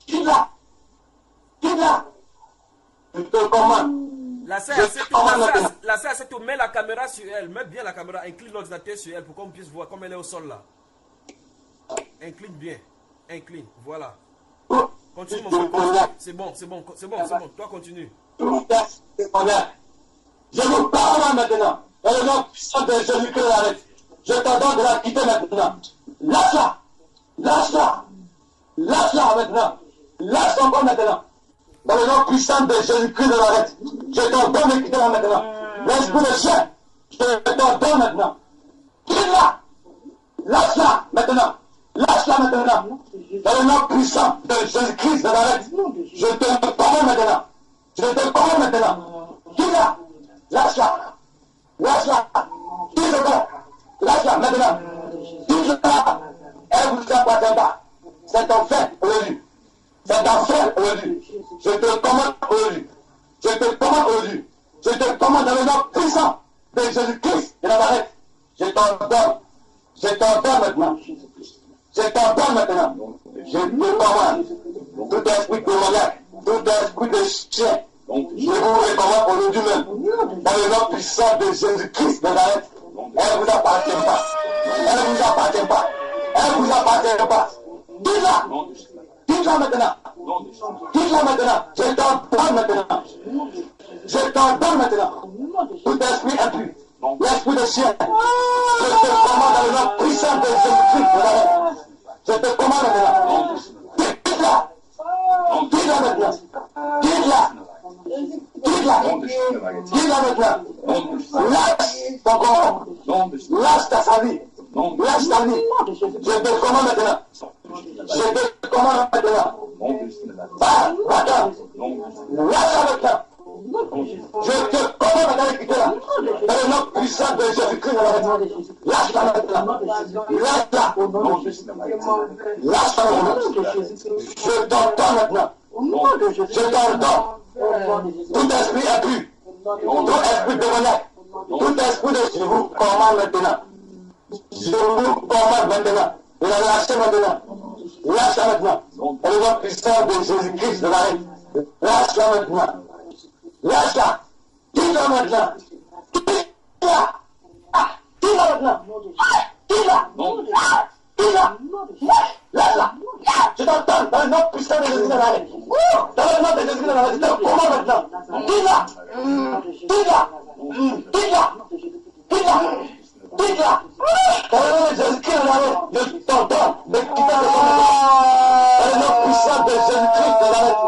Qui est là? Qui est là? Je te commande. La sœur, c'est tout. Mets la caméra sur elle. Mets bien la caméra. Incline l'ordinateur sur elle pour qu'on puisse voir comme elle est au sol là. Incline bien. Incline. Voilà. Continue mon frère. C'est bon. Toi continue. Je vous parle maintenant. Dans le nom puissant de Jésus-Christ de Nazareth. Je t'ordonne de la quitter maintenant. Lâche-la. Lâche-la. Lâche-la maintenant. Lâche encore maintenant. Dans le nom puissant de Jésus-Christ de Nazareth. Je t'ordonne de quitter maintenant. L'esprit de chien. Je t'ordonne maintenant. Quitte-la. Lâche-la maintenant. Lâche-la maintenant. Dans le nom puissant de Jésus-Christ de Nazareth. Je te commande maintenant. Je te commande maintenant. Quitte-la. Lâche-la. Lâche-la. Quitte-la. Lâche-la maintenant. Quitte-la. Elle ne vous appartient pas. C'est un fait aujourd'hui. C'est un fait aujourd'hui. Je te commande aujourd'hui. Je te commande aujourd'hui. Je te commande dans le nom puissant de Jésus-Christ de Nazareth. Je t'ordonne. Je t'ordonne maintenant. Je t'ordonne maintenant. Je te commande. Tout esprit démoniaque, tout esprit de chien, je vous recommande aujourd'hui même. Dans le nom puissant de Jésus-Christ de Nazareth. Elle ne vous appartient pas. Elle ne vous appartient pas. Elle ne vous appartient pas. Dis-la. Dis-la maintenant. Dis-la maintenant. Je t'ordonne maintenant. Je t'ordonne maintenant. Tout esprit impur, l'esprit de chien, je te commande dans le nom puissant de Jésus-Christ de Nazareth. Je te commande maintenant. Dis-la. Dis-la maintenant. Dis-la. Dis-la. Dis-la maintenant. Lâche ton corps. Lâche ta vie. Lâche ta vie. Je te commande maintenant. Je te commande maintenant. Va-t'en. Lâche maintenant. Je te commande maintenant de quitter là. Dans le nom puissant de Jésus-Christ de Nazareth. Lâche-la maintenant. Lâche-la. Lâche-la maintenant. Je t'entends maintenant. Je t'ordonne. Tout esprit impur, tout esprit démoniaque, tout esprit de je vous commande maintenant. Je vous commande maintenant. Et la lâchez maintenant. Lâche-la maintenant. Et le nom puissant de Jésus-Christ de Nazareth. Lâche-la maintenant. Lâche-la. Dis-la maintenant. Dis-la. Dis-la maintenant. Dis-la. Dis-la. Lâche-la. Je t'entends dans le nom puissant de Jésus de Nazareth. Dans le nom de Jésus de Nazareth, je te commande maintenant. Dis-la. Dis-la. Dis-la. Dis-la. Dis-la. Dans le nom de Jésus-Christ de Nazareth, je t'entends de quitter le sang. Dans le nom puissant de Jésus-Christ de Nazareth.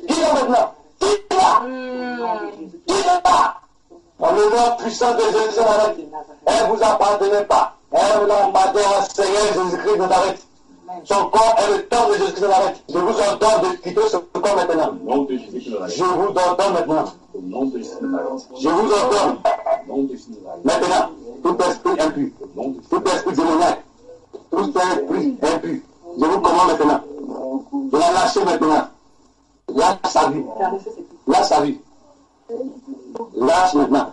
Dis-la maintenant. Dis-la. Dis-la. Dans le nom puissant de Jésus de Nazareth, elle ne vous appartenait pas. Elle vous appartient au Seigneur Jésus-Christ de Nazareth. Son corps est le temps de Jésus-Christ de Nazareth. Je vous ordonne de quitter ce corps maintenant. Je vous ordonne maintenant. Je vous ordonne maintenant. Tout esprit impur, tout esprit démoniaque, tout esprit impur, je vous commande maintenant. De la lâcher maintenant. Lâche sa vie. Lâche sa vie. Lâche maintenant.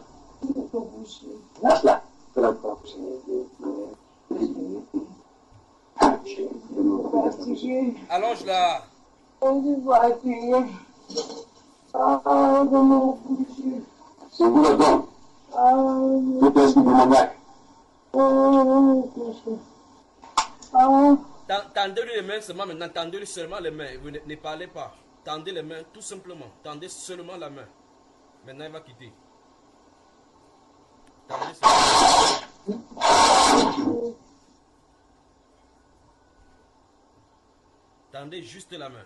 Lâche-la. Allonge-la. Je vous le donne. Tout esprit démoniaque. Tendez-lui les mains seulement maintenant. Tendez-lui seulement les mains. Vous ne parlez pas. Tendez les mains tout simplement. Tendez seulement la main. Maintenant, il va quitter. Tendez seulement. Tendez juste la main.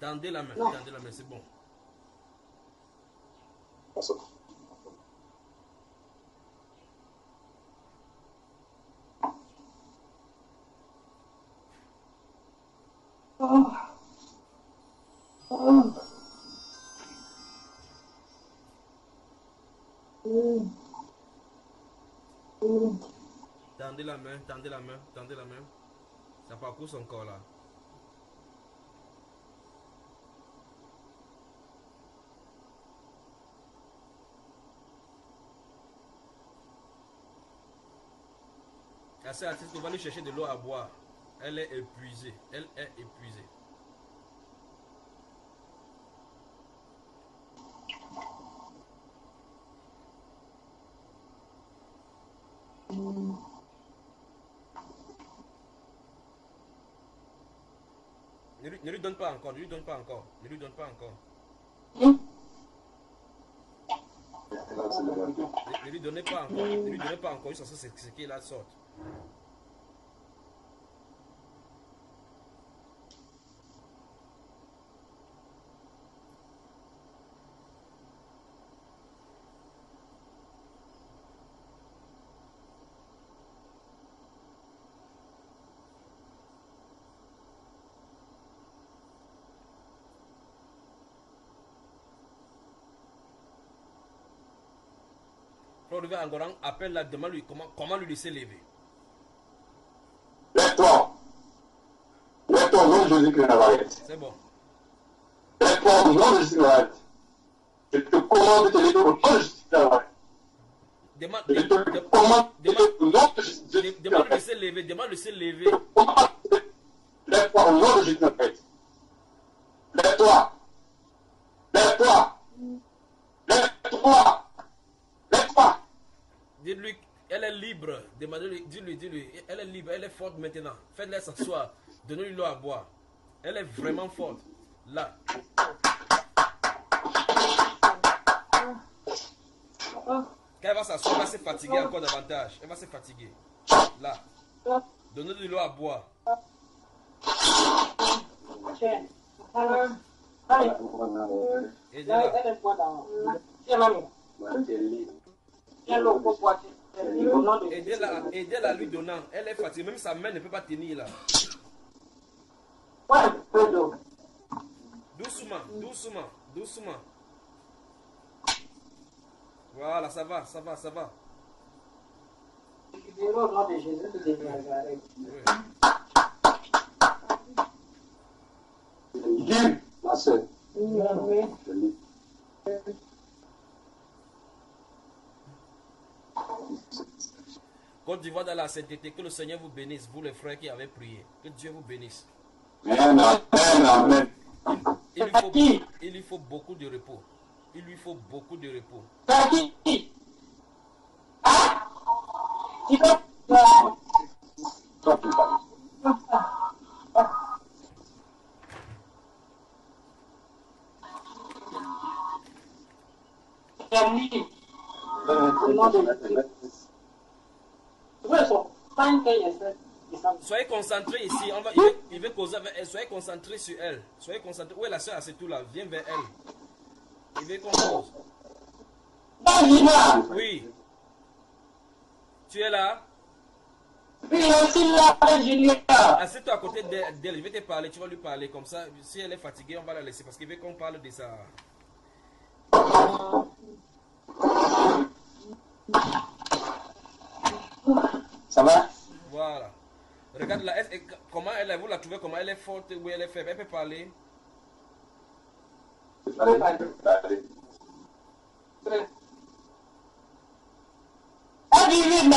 Tendez la main, c'est bon. Tendez la main, tendez la main, tendez la main. Ça parcourt son corps là. Assez artiste, on va lui chercher de l'eau à boire. Elle est épuisée. Elle est épuisée. Ne lui donne pas encore, ne lui donne pas encore, ne lui donne pas encore. Ne lui donnez pas encore, ne lui donnez pas encore, juste ce qu'il a sorte. Olivier Angoran appelle la demande lui comment lui laisser lever. Lève-toi. Lève-toi au nom de Jésus de Nazareth. C'est bon. Lève-toi au nom de Jésus de Nazareth. Je te commande de te lever au nom de Jésus de Nazareth. Demande Je te commande de te lever au nom de Jésus de Nazareth. demande de laisser lever, demande de laisser lever. Lève-toi au nom de Jésus de Nazareth. Lève-toi. Lève-toi. Lève-toi. Lève-toi. Dites-lui, elle est libre. Demandez-lui, dis-lui, elle est libre, elle est forte maintenant. Faites-la s'asseoir. Donnez-lui l'eau à boire. Elle est vraiment forte. Là. Quand elle va s'asseoir, elle va se fatiguer encore davantage. Elle va se fatiguer. Là. Donnez-lui l'eau à boire. Aidez-la lui donnant. Elle est fatiguée. Même sa main ne peut pas tenir là. Doucement, doucement, doucement. Voilà, ça va, ça va, ça va. Dis, ma soeur. Côte d'Ivoire dans la sainteté, que le Seigneur vous bénisse, vous les frères qui avez prié. Que Dieu vous bénisse. Amen, amen. Il lui faut beaucoup de repos. Il lui faut beaucoup de repos. Soyez concentrés ici. Il veut causer avec elle. Soyez concentrés sur elle. Soyez concentrés. Où est la soeur à ce tout là? Viens vers elle. Il veut qu'on cause. Oui. Tu es là? Oui, je suis là, Julien. Assieds-toi à côté d'elle. Je vais te parler. Tu vas lui parler. Comme ça, si elle est fatiguée, on va la laisser. Parce qu'il veut qu'on parle de ça. Ça va? Voilà. Regarde là. Comment elle est? Vous la trouvez comment elle est forte? Où elle est faible? Elle peut parler? Elle dit, mais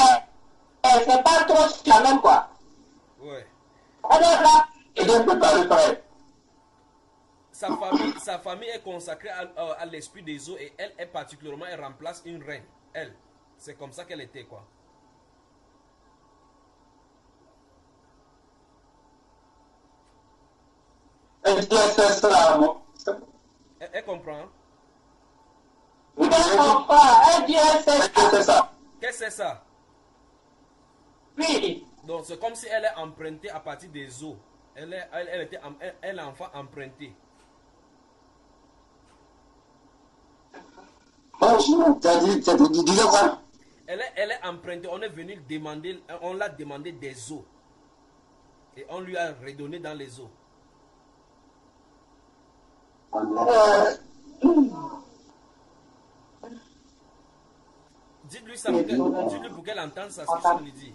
c'est pas trop quand même, quoi. Ouais. Elle est là. Et donc, peut parler pareil. Sa famille est consacrée à l'esprit des eaux et elle est particulièrement, elle remplace une reine. Elle. C'est comme ça qu'elle était, quoi. Elle dit, c'est ça, moi. Elle comprend. Elle dit, c'est ça. Qu'est-ce que c'est ça? Oui. Donc c'est comme si elle est empruntée à partir des eaux. Elle est enfant emprunté. Bonjour, t'as dit quoi? Elle est empruntée. On est venu demander, on l'a demandé des eaux. Et on lui a redonné dans les eaux. dites-lui ça pour qu'elle entende ça, ce que je lui dis.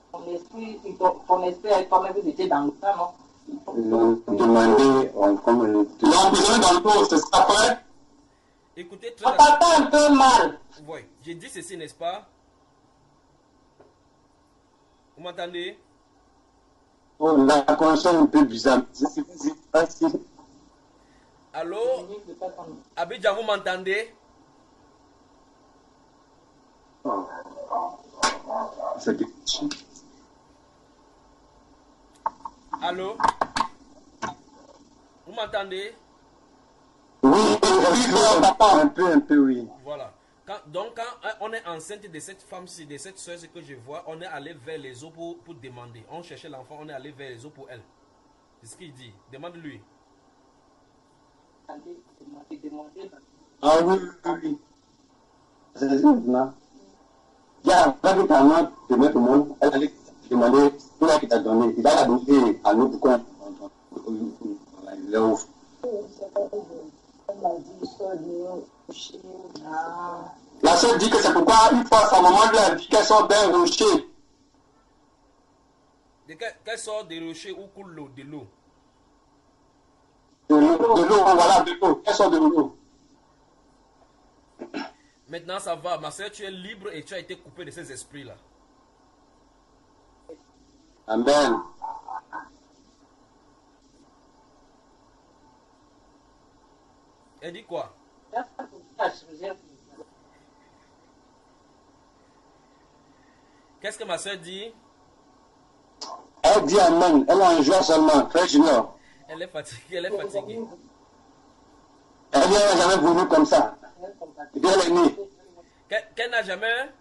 Ton esprit est toi-même, vous étiez dans le temps, non? Demander comment il est dans l'eau, c'est ça vrai? Écoutez, On t'entend un peu mal. Oui, j'ai dit ceci, n'est-ce pas? Vous m'entendez? Oh, la connexion est un peu bizarre. Allô? Abidjan, vous m'entendez? C'est Allô? Vous m'entendez? Oui, un peu, oui. Voilà. Donc, quand on est enceinte de cette femme-ci, de cette soeur, ce que je vois, on est allé vers les eaux pour demander. On cherchait l'enfant, on est allé vers les eaux pour elle. C'est ce qu'il dit. Demande-lui. Ah oui, oui. C'est maintenant. Il y a pas de talent de mettre le monde. Elle allait demander tout là qu'il t'a donné. Il va la donner à l'autre coin. La soeur dit que c'est pourquoi une fois sa maman lui a dit qu'elle sort d'un rocher. Qu'elle sort des rochers ou coule l'eau, de l'eau. De l'eau, voilà, de l'eau. Elle sort de l'eau. Maintenant ça va, ma soeur, tu es libre et tu as été coupé de ces esprits-là. Amen. Elle dit quoi? Qu'est-ce que ma soeur dit? Elle dit amen. Elle a un joie seulement. Frère Junior. Elle est fatiguée, elle est fatiguée. Elle n'a jamais voulu comme ça. Elle est née. Qu'elle n'a jamais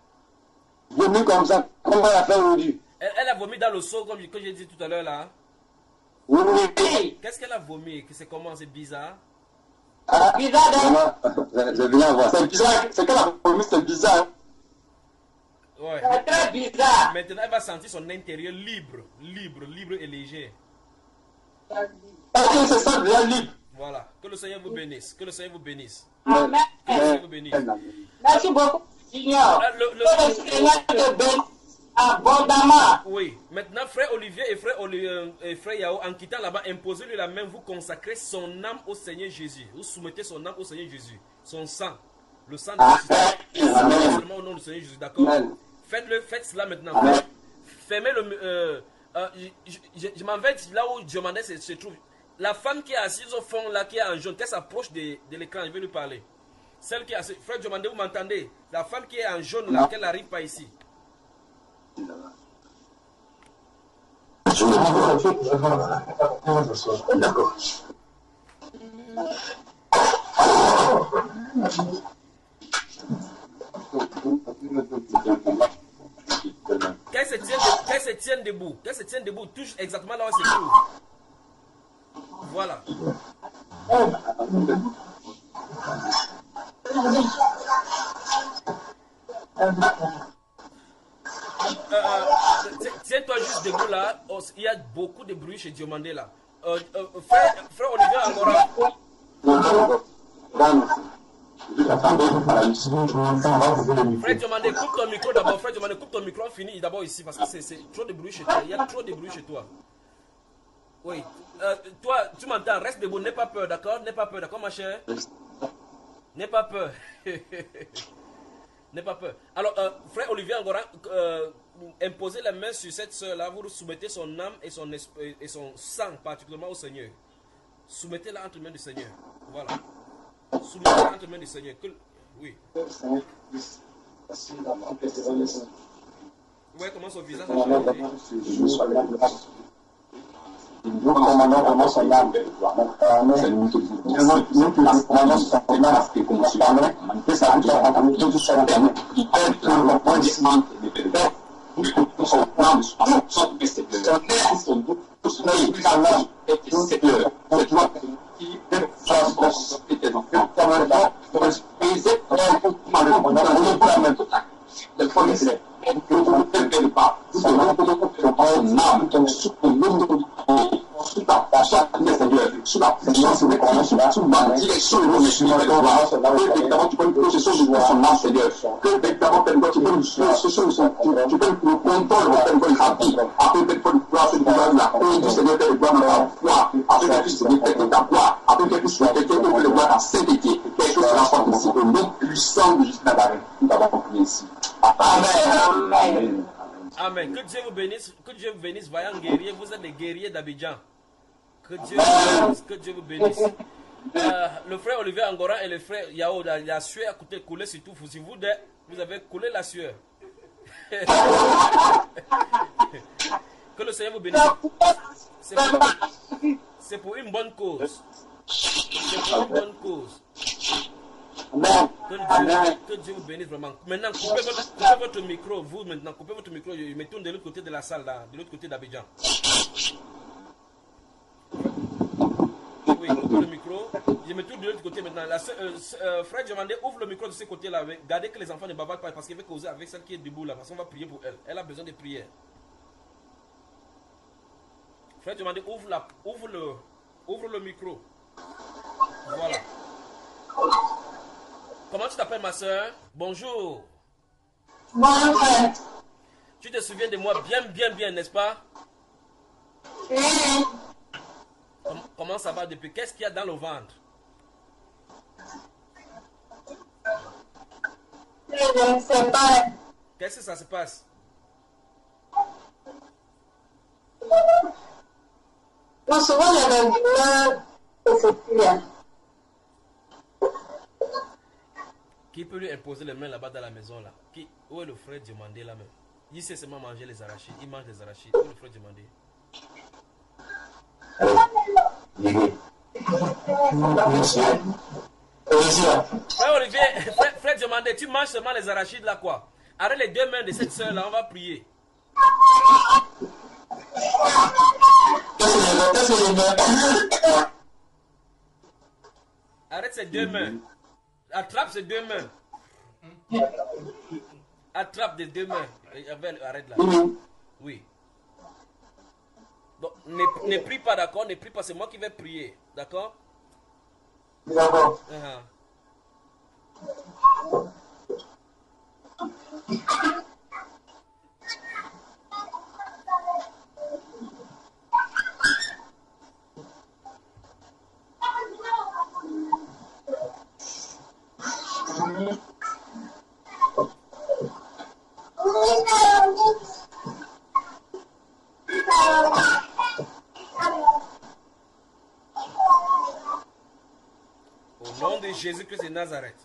vomi comme ça. Comment elle a fait aujourd'hui? Elle a vomi dans le seau, comme que j'ai dit tout à l'heure là. Oui, oui. Qu'est-ce qu'elle a vomi? C'est comment? C'est bizarre. Ah, bizarre, je viens voir. C'est bizarre. C'est qu'elle a vomi, c'est bizarre. Ouais. C'est très bizarre. Maintenant, elle va sentir son intérieur libre et léger. Ok, c'est ça, bien libre. Voilà. Que le Seigneur vous bénisse. Que le Seigneur vous bénisse. Amen. Que le Seigneur vous bénisse. Merci beaucoup, Seigneur. Que le Seigneur te bénisse abondamment. Oui. Maintenant, frère Olivier et frère Yao, en quittant là-bas, imposez-lui la main, vous consacrez son âme au Seigneur Jésus. Vous soumettez son âme au Seigneur Jésus. Son sang. Le sang de Jésus. Seulement au nom du Seigneur Jésus. D'accord? Faites cela maintenant. Fermez le... je m'en vais là où Diomandé se trouve. La femme qui est assise au fond, là, qui est en jaune, qu'elle s'approche de l'écran, je vais lui parler. Celle qui est assise, frère Diomandé, vous m'entendez? La femme qui est en jaune, là, qu'elle n'arrive pas ici. D'accord. Qu'elle se tienne debout. Qu'elle se tienne debout. Touche exactement là où elle se trouve. Voilà. Tiens-toi juste debout là. Il y a beaucoup de bruit chez Diomandé là. Frère Olivier Angora. Frère Diomandé, coupe ton micro d'abord. Frère Diomandé, coupe ton micro, finis d'abord ici parce que c'est trop de bruit chez toi. Il y a trop de bruit chez toi. Oui. Toi, tu m'entends, reste debout, n'aie pas peur, d'accord? N'aie pas peur, d'accord, ma chère? N'aie pas peur. N'aie pas peur. Alors, frère Olivier Angora, imposez la main sur cette soeur-là, vous soumettez son âme et son sang particulièrement au Seigneur. Soumettez-la entre les mains du Seigneur. Voilà. Soumettez-la entre les mains du Seigneur. Oui. Ouais, comment son visage a changé. Nous commandons vraiment son âme. Nous commandons son âme. Que ça vous soit en tout son terme. Il perd tout le point de son âme. Son air, son doute, son âme. Et cette loi qui transporte tes enfants. Pour briser le premier c'est que vous ne faites pas. C'est un âme, sous le monde, sous la chaque Seigneur, sous la puissance de l'économie, sous souvent direction de nos esprits, que véritablement tu peux nous possession de son âme, Seigneur, que véritablement, Père, tu peux nous possession de son, tu peux nous contrôler, Père, rapide, afin que tu peux nous placer de la conduite, Seigneur, Père, de gloire dans ta foi, afin qu'elle puisse respecter ta voix, afin qu'elle puisse respecter au lieu de voir ta sainteté, quelque chose sera fort ici, au nom puissant de Jésus Nazareth, nous t'avons prié ici. Amen. Amen. Que Dieu vous bénisse, vaillant guerrier. Vous êtes des guerriers d'Abidjan. Que Dieu vous bénisse. Le frère Olivier Angoran et le frère Yao, la sueur a coulé sur tout. Si vous avez coulé la sueur. Que le Seigneur vous bénisse. C'est pour une bonne cause. C'est pour une bonne cause. Que Dieu vous bénisse vraiment. Maintenant, coupez votre micro. Vous, maintenant, coupez votre micro. Je me tourne de l'autre côté de la salle, là, de l'autre côté d'Abidjan. Oui, coupez le micro. Je me tourne de l'autre côté maintenant. Frère Diomandé, ouvre le micro de ce côté-là. Gardez que les enfants ne bavardent pas parce qu'il veut causer avec celle qui est debout là. Parce qu'on va prier pour elle. Elle a besoin de prière. Frère Diomandé, ouvre le micro. Voilà. Comment tu t'appelles, ma soeur? Bonjour. Bonjour. Tu te souviens de moi bien, n'est-ce pas? Oui. Comment ça va depuis? Qu'est-ce qu'il y a dans le ventre? Je ne sais pas. Qu'est-ce que ça se passe? Moi, souvent, j'avais du mal à se fier. Qui peut lui imposer les mains là-bas dans la maison là? Où est le frère Diomandé là même? Il sait seulement manger les arachides. Il mange les arachides. Où est le frère Diomandé? Frère Olivier, frère Diomandé, tu manges seulement les arachides là quoi? Arrête les deux mains de cette soeur là, on va prier. Arrête ces deux mains. Attrape ces deux mains. Attrape des deux mains. Arrête là. Oui. Donc, ne prie pas, d'accord? Ne prie pas, c'est moi qui vais prier. D'accord? D'accord. Au nom de Jésus-Christ de Nazareth.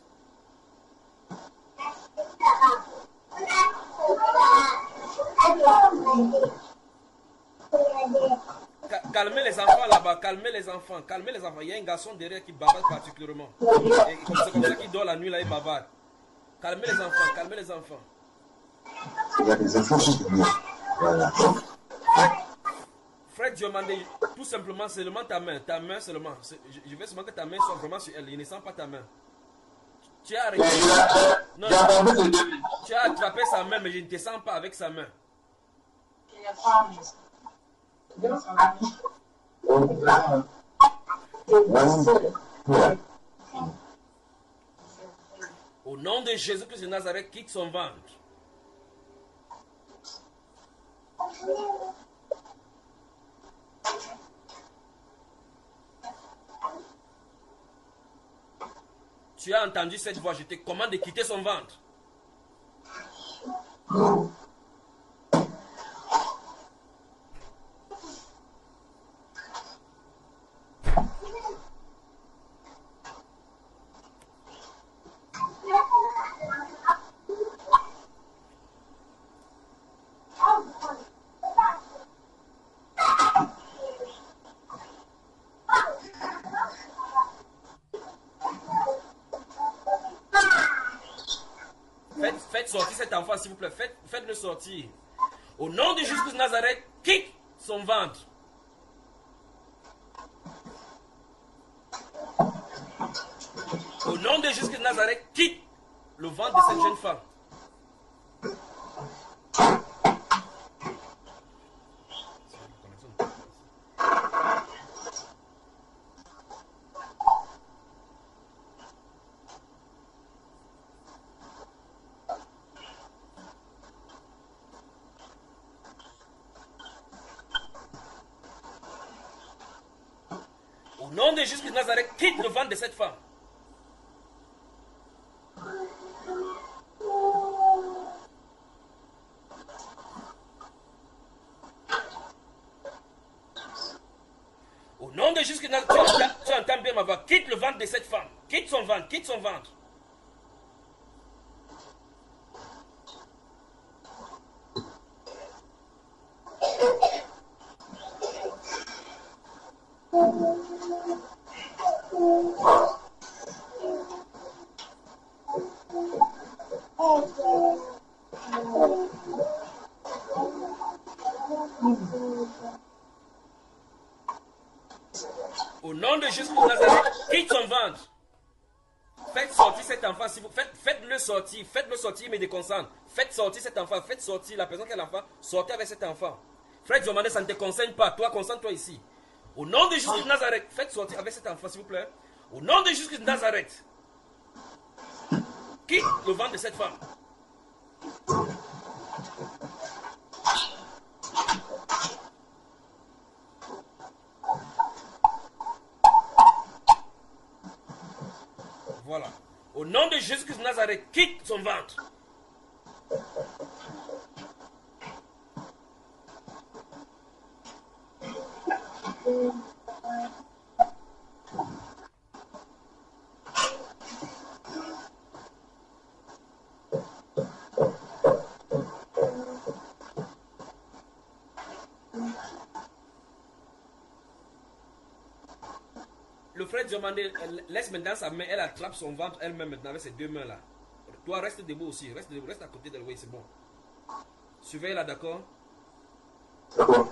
Calmez les enfants là-bas, calmez les enfants. Il y a un garçon derrière qui bavarde particulièrement. Et c'est comme ça qu'il dort la nuit là, il bavarde. Calmez les enfants. Il y a des enfants qui sont bien. Voilà. Frère Diomandé, tout simplement, seulement ta main seulement. Je veux seulement que ta main soit vraiment sur elle. Il ne sent pas ta main. Tu as arrêté. Non, tu as attrapé sa main, mais je ne te sens pas avec sa main. Au nom de Jésus-Christ de Nazareth, quitte son ventre. Tu as entendu cette voix, je te commande de quitter son ventre. Faites sortir cet enfant, s'il vous plaît. Faites-le sortir. Au nom de Jésus de Nazareth, quitte son ventre. Au nom de Jésus de Nazareth, quitte le ventre de cette jeune femme. nom de Jésus de Nazareth, quitte le ventre de cette femme. Au nom de Jésus de Nazareth, tu entends bien ma voix, quitte le ventre de cette femme. Quitte son ventre, quitte son ventre. Au nom de Jésus de Nazareth, quitte son ventre. Faites sortir cet enfant, si vous faites-le sortir, mais déconcentre. Faites sortir cet enfant, faites sortir la personne qui a l'enfant, sortez avec cet enfant. Frère Diomandé, ça ne te concerne pas, toi concentre-toi ici. Au nom de Jésus de Nazareth, faites sortir avec cet enfant, s'il vous plaît. Au nom de Jésus de Nazareth, quitte le ventre de cette femme. Voilà. Au nom de Jésus-Christ de Nazareth, quitte son ventre. Le frère Diomandé laisse maintenant sa main, elle attrape son ventre elle-même maintenant avec ses deux mains là. Toi reste debout aussi, reste debout, reste à côté d'elle, oui c'est bon. Surveille là, d'accord? D'accord.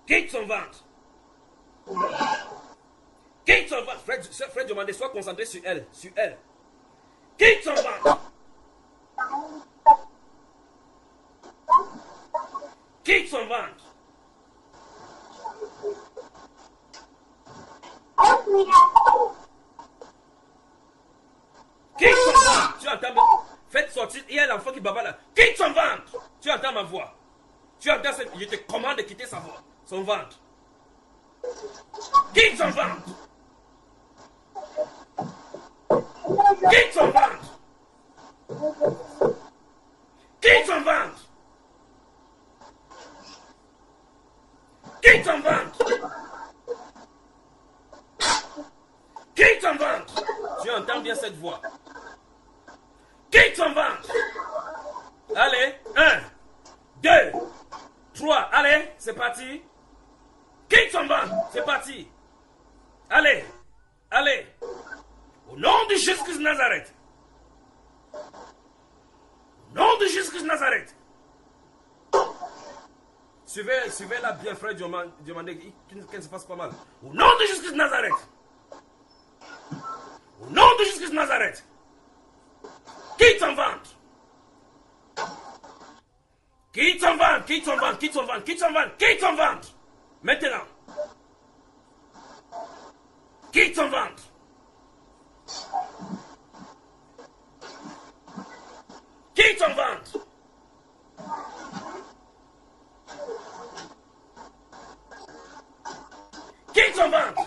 Quitte son ventre. Quitte son ventre. Frère Diomandé, sois concentré sur elle, sur elle. Quitte son ventre. Quitte son ventre. Quitte son ventre. Tu entends bien? Faites sortir. Il y a l'enfant qui baba là. Quitte son ventre. Tu entends ma voix. Tu entends cette... Je te commande de quitter sa voix. Son ventre. Quitte son ventre. Quitte son ventre. Quitte son ventre. Quitte son ventre. Quitte son ventre. Tu entends bien cette voix. Quitte son ventre. Allez, 1, 2, 3. Allez, c'est parti. Quitte son ventre. C'est parti. Allez, allez. Au nom de Jésus-Christ de Nazareth. Au nom de Jésus-Christ de Nazareth. Suivez-la bien, frère Diomandé, qu'elle ne se fasse pas mal. Au nom de Jésus-Christ de Nazareth. Au nom de Jésus-Christ de Nazareth. Quitte son ventre. Quitte son ventre, quitte son ventre, quitte son ventre, quitte son ventre, quitte son ventre. Maintenant. Quitte son ventre. Quitte son ventre. Quitte son ventre.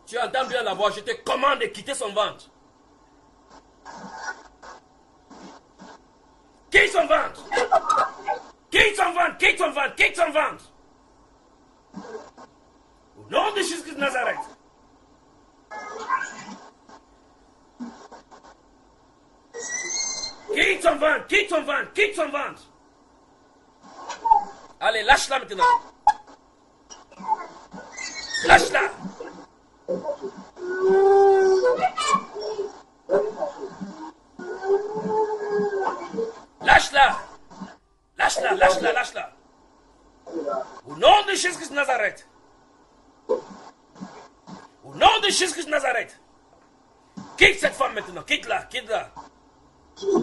Tu entends bien la voix, je te commande de quitter son ventre. Quitte son ventre. Quitte son ventre, quitte son ventre, quitte son ventre. Au nom de Jésus-Christ de Nazareth. Quitte son ventre, quitte son ventre, quitte son ventre. Allez, lâche-la maintenant. Lâche-la. Lâche-la. Lâche-la, lâche-la, lâche-la. Au nom de Jésus-Christ de Nazareth. Au nom de Jésus-Christ de Nazareth. Quitte cette femme maintenant. Quitte-la, quitte-la. Au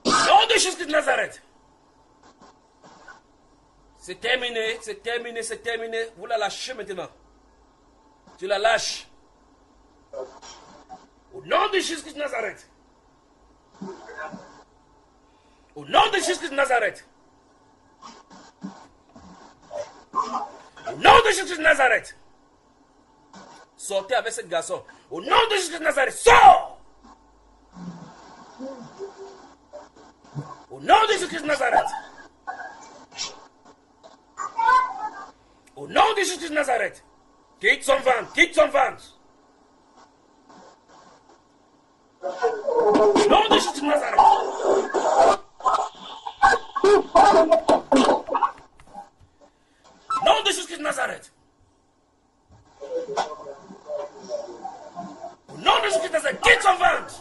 nom de Jésus-Christ de Nazareth. C'est terminé, c'est terminé, c'est terminé. Vous la lâchez maintenant. Tu la lâches. Au nom de Jésus-Christ de Nazareth. Au nom de Jésus-Christ de Nazareth. Au nom de Jésus-Christ de Nazareth. Sortez avec ce garçon. Au nom de Jésus-Christ de Nazareth. Sors. Au nom de Jésus-Christ de Nazareth. Au nom de Jésus-Christ de Nazareth. Quitte son ventre. Quitte son ventre. Au nom de Jésus de Nazareth. Au nom de Jésus de Nazareth. Au nom de Jésus de Nazareth. Quitte son ventre.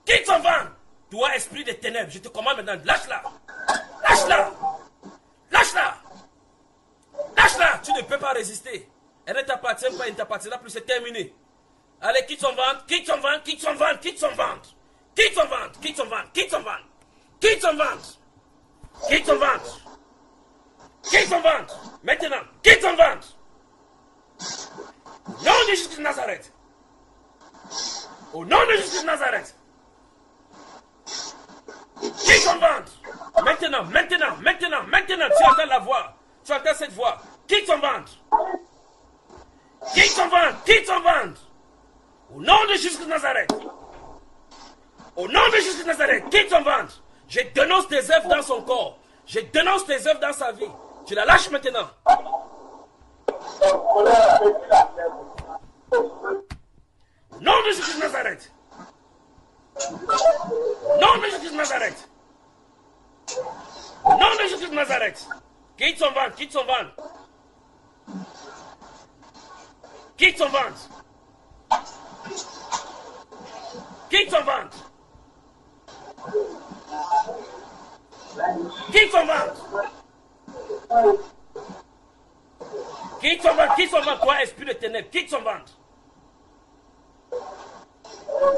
Quitte son ventre. Toi, esprit des ténèbres, je te commande maintenant. Lâche-la. Lâche-la. Lâche-la. Lâche-la. Tu ne peux pas résister. Elle ne t'appartient pas, elle ne t'appartiendra plus. C'est terminé. Allez, quitte son ventre, quitte son ventre, quitte son ventre, quitte son ventre. Quitte son ventre, quitte son ventre, quitte son ventre. Quitte son ventre. Quitte son ventre. Quitte son ventre. Maintenant, quitte son ventre. Au nom de Jésus de Nazareth. Au nom de Jésus de Nazareth. Quitte son ventre. Maintenant, maintenant, maintenant, maintenant. Tu entends la voix. Tu entends cette voix. Quitte son ventre. Quitte son ventre, quitte son ventre. Au nom de Jésus de Nazareth. Au nom de Jésus de Nazareth, quitte son ventre. Je dénonce tes œuvres dans son corps. Je dénonce tes œuvres dans sa vie. Tu la lâches maintenant. Au nom de Jésus de Nazareth. Au nom de Jésus de Nazareth. Au nom de Jésus de Nazareth. Quitte son ventre, quitte son ventre. Quitte son ventre. Quitte son ventre. Quitte son ventre. Quitte son ventre, quitte son ventre, toi, esprit de ténèbres, quitte son ventre.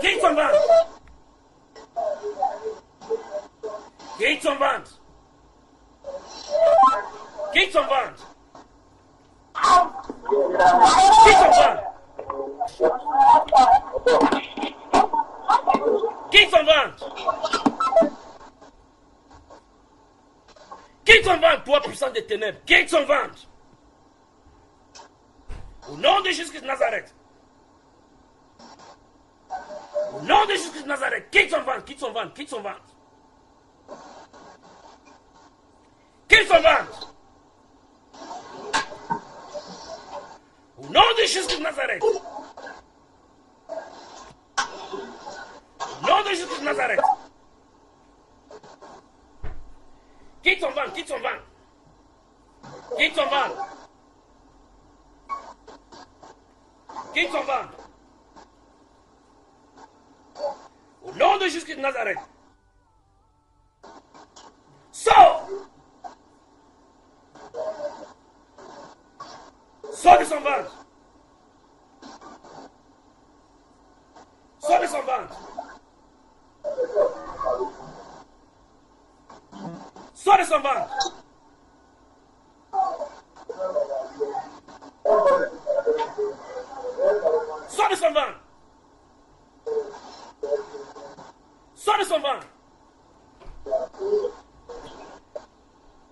Quitte son ventre. Quitte son ventre. Quitte son ventre. Quitte son ventre. Quitte son ventre. Quitte son ventre, toi puissant des ténèbres. Quitte son ventre. Au nom de Jésus-Christ de Nazareth. Au nom de Jésus-Christ de Nazareth. Quitte son ventre, quitte son ventre, quitte son ventre. Quitte son ventre. Au nom de Jésus-Christ de Nazareth. Au nom de Jésus-Christ de Nazareth. Quitte son ventre, quitte son ventre. Quitte son ventre. Quitte son ventre. Au nom de Jésus-Christ de Nazareth. Sors. Sors de son ventre. Sors de son ventre. Sors de son ventre. Sors de son ventre. Sors de son ventre.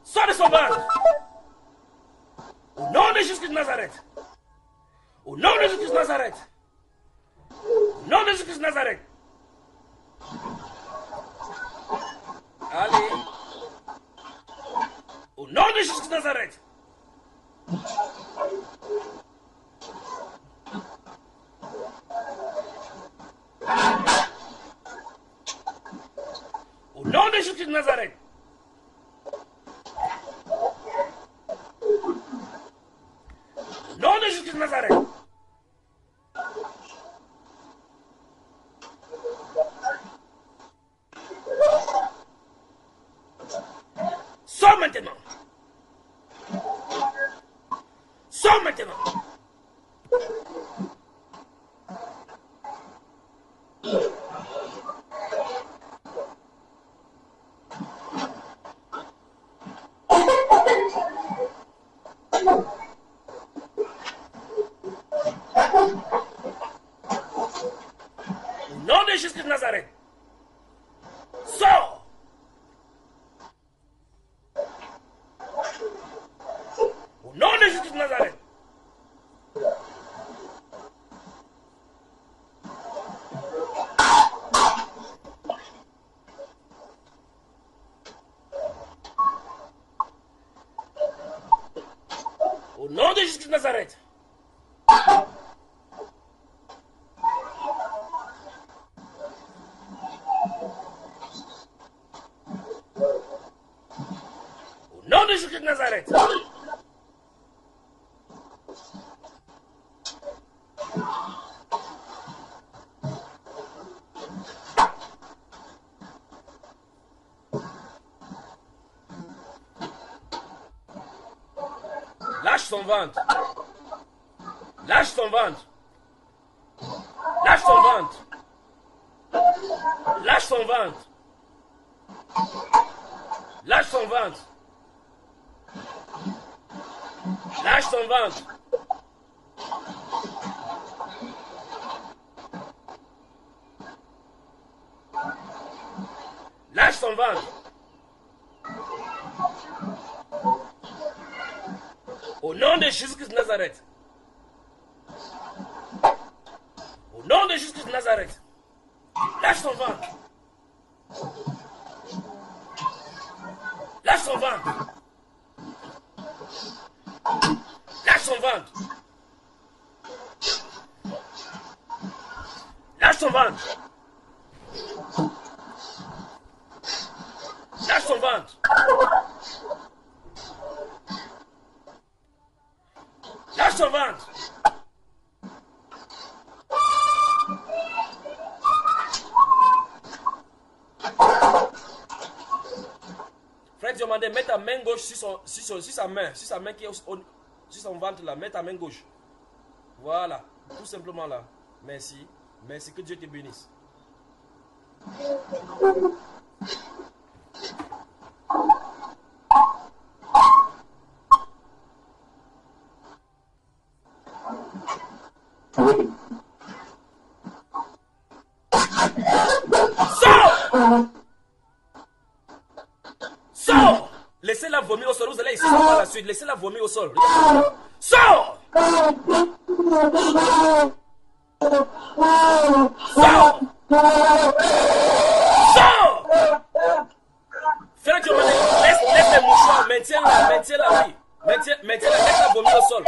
Sors de son ventre. Au nom de Jésus-Christ de Nazareth. Au nom de Jésus-Christ de Nazareth. Au nom de Jésus-Christ de Nazareth. Allez. Au nom de Jésus-Christ de Nazareth. Au nom de Jésus-Christ de Nazareth. Au nom de Jésus-Christ de Nazareth. Sors maintenant. Sors maintenant. Sors! Au nom de Jésus de Nazareth. Au nom de Jésus de Nazareth. Au nom de Jésus de Nazareth. Lâche son ventre. Lâche son ventre. Lâche son ventre. Lâche son ventre. Lâche son ventre. Lâche son ventre. Lâche son ventre. Au nom de Jésus-Christ de Nazareth. Au nom de Jésus-Christ de Nazareth. Lâche son ventre. Lâche son ventre. Lâche son ventre. Lâche son ventre. Lâche son ventre. Lâche son ventre. Frère Diomandé, mets ta main gauche sur sa main qui est sur son ventre là, mets ta main gauche. Voilà, tout simplement là. Merci, merci, que Dieu te bénisse. Sors! Laissez-la vomir au sol. Vous allez ici par la suite. Laissez-la vomir au sol. Sors! Sors! Sors! Frère Diomandé, laisse les mouchoirs. Maintiens-la, oui. Maintiens-la, laisse-la vomir au sol.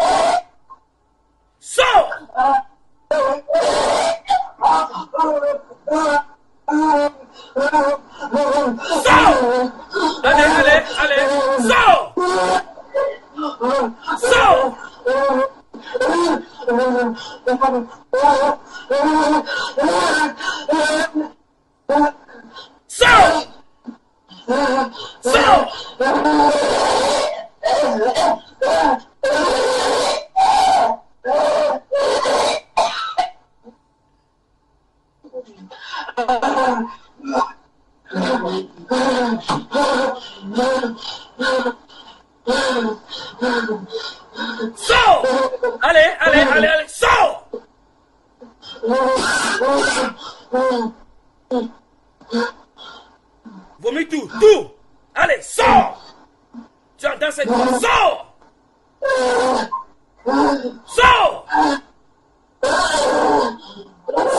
Sors! Sors! Allez, sors! Sors! Sors! Sors! Sors! Allez, sors! Vomis tout! Allez, sors! Tu entends cette voix? Sors! Sors!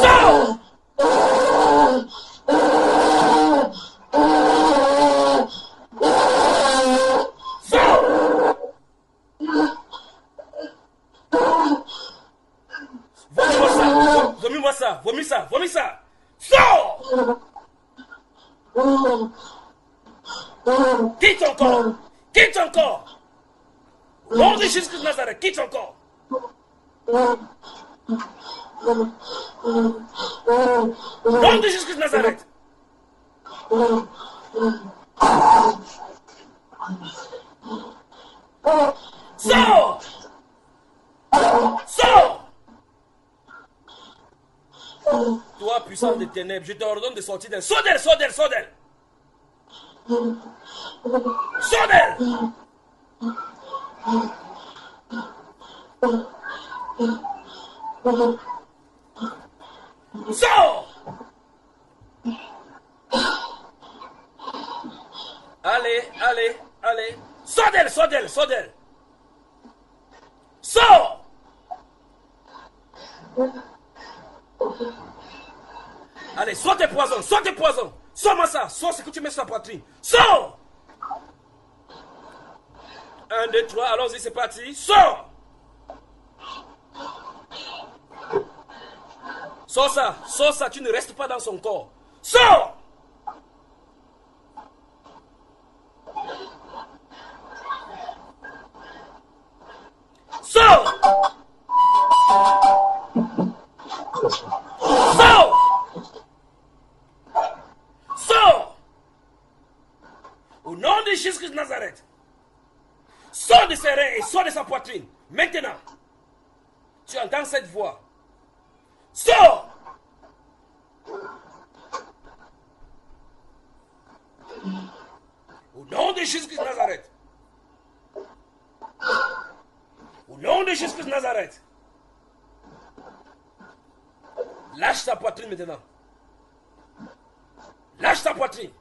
Sors! Vomis ça! Sors! Quitte ton corps! Au nom de Jésus de Nazareth, quitte ton corps! Au nom de Jésus de Nazareth! Sors! Sors! Toi, puissance des ténèbres, je t'ordonne de sortir d'elle. Sors d'elle! Sors d'elle! Sors d'elle! Sors! Allez, allez, allez. Sors d'elle, sors d'elle, sors d'elle. Sors. Allez, sors tes poisons, sors tes poisons. Sors-moi ça, sors ce que tu mets sur la poitrine. Sors. 1, 2, 3, allons-y, c'est parti. Sors. Sors ça, tu ne restes pas dans son corps. Sors. Sors. Sors. Sors. Au nom de Jésus-Christ de Nazareth. Sors de ses reins et sors de sa poitrine. Maintenant. Tu entends cette voix. Sors. Au nom de Jésus-Christ de Nazareth. Au nom de Jésus-Christ de Nazareth. Lâche ta poitrine maintenant. Lâche ta poitrine.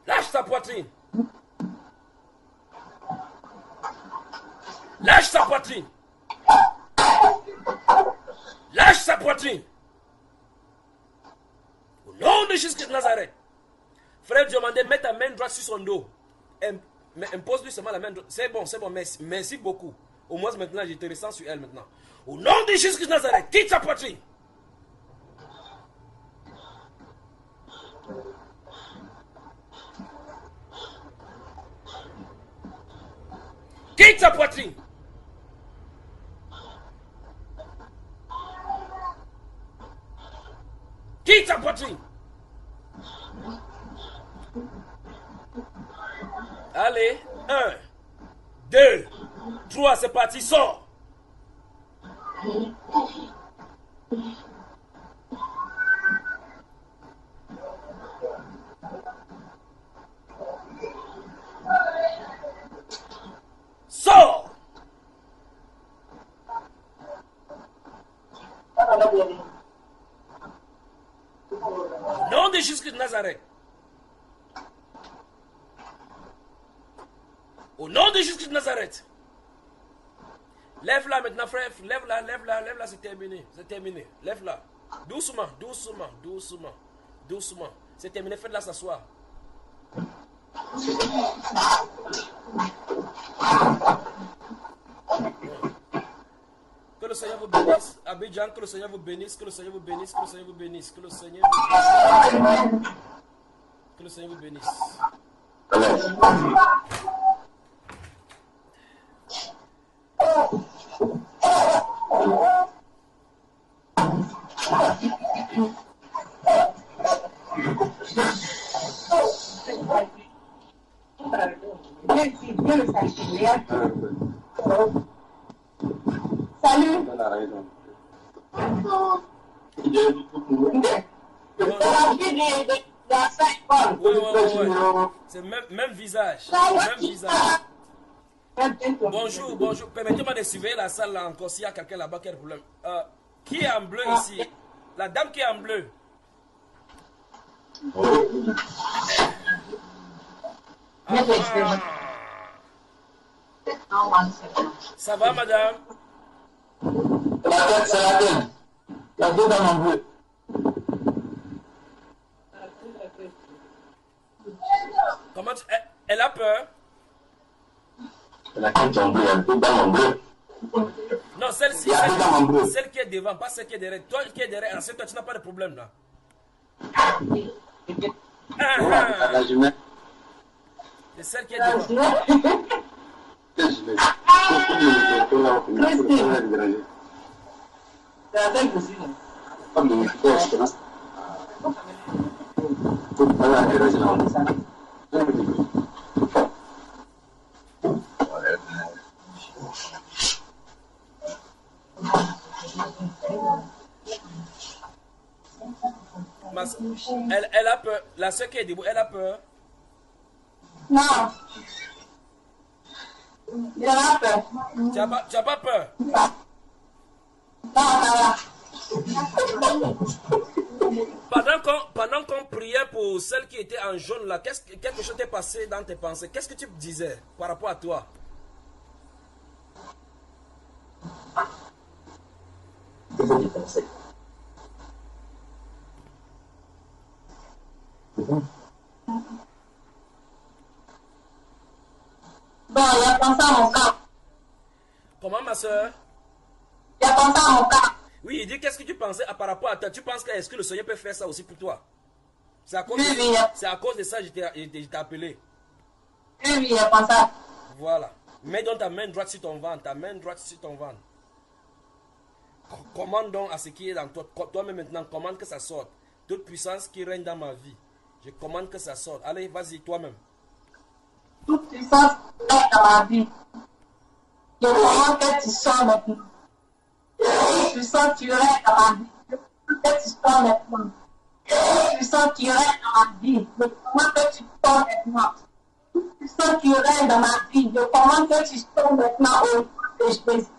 Lâche ta poitrine. Lâche ta poitrine. Lâche sa poitrine. Au nom de Jésus-Christ de Nazareth. Frère Diomandé, mets ta main droite sur son dos. Impose-lui seulement la main droite. C'est bon, merci, merci beaucoup. Au moins maintenant, je te ressens sur elle maintenant. Au nom de Jésus-Christ de Nazareth, quitte sa poitrine. Quitte sa poitrine. Quitte sa poitrine. Allez, 1, 2, 3, c'est parti, sors. Sors. Au nom de Jésus-Christ de Nazareth. Au nom de Jésus-Christ de Nazareth. Lève-la maintenant, frère. Lève-la, lève-la, lève-la, c'est terminé. C'est terminé. Lève-la. Doucement, doucement, doucement, doucement. C'est terminé, faites-la s'asseoir. Que le Seigneur vous bénisse. Abidjan, que le Seigneur vous bénisse, que le Seigneur vous bénisse, que le Seigneur vous bénisse, que le Seigneur vous bénisse. Que le Seigneur vous bénisse. Salut. C'est même visage. Même visage. Bonjour, bonjour. Permettez-moi de surveiller la salle là encore s'il y a quelqu'un là-bas qui a un problème. Qui est en bleu ici? La dame qui est en bleu. Ça va, madame? C'est la tête. La tête dans mon bleu. Comment tu... Elle a peur? La tête en bleu, elle est dans mon bleu. Non, celle-ci, celle qui est devant, pas celle qui est derrière. Toi qui es derrière, ensuite, toi, tu n'as pas de problème là. C'est celle qui est devant. Elle a peur. La soeur qui est debout, elle a peur. Non. Il a peur. Tu n'as pas peur? Non. Pendant qu'on priait pour celle qui était en jaune là, quelque chose t'est passé dans tes pensées. Qu'est-ce que tu disais par rapport à toi? Qu'est-ce que tu pensais? Bon, il a pensé à mon cas. Comment, ma soeur? Il a pensé à mon cas. Oui, il dit qu'est-ce que tu pensais par rapport à toi? Tu penses que est-ce que le Seigneur peut faire ça aussi pour toi? C'est à, Oui, oui, à cause de ça que je t'ai appelé. oui, oui, il a pensé à... Voilà. Mets donc ta main droite sur ton ventre. Ta main droite sur ton ventre. Commande donc à ce qui est dans toi. Toi-même maintenant, commande que ça sorte. Toute puissance qui règne dans ma vie. Je commande que ça sorte. Allez, vas-y, toi-même. Toute puissance qui règne dans ma vie. Je commande que tu sors maintenant. Toute puissance qui règne dans ma vie. Je commande que tu sors maintenant. Toute puissance qui règne dans ma vie. Je commande que tu sors maintenant. Toute puissance qui règne dans ma vie. Je commande que tu sors maintenant au nom de Jésus.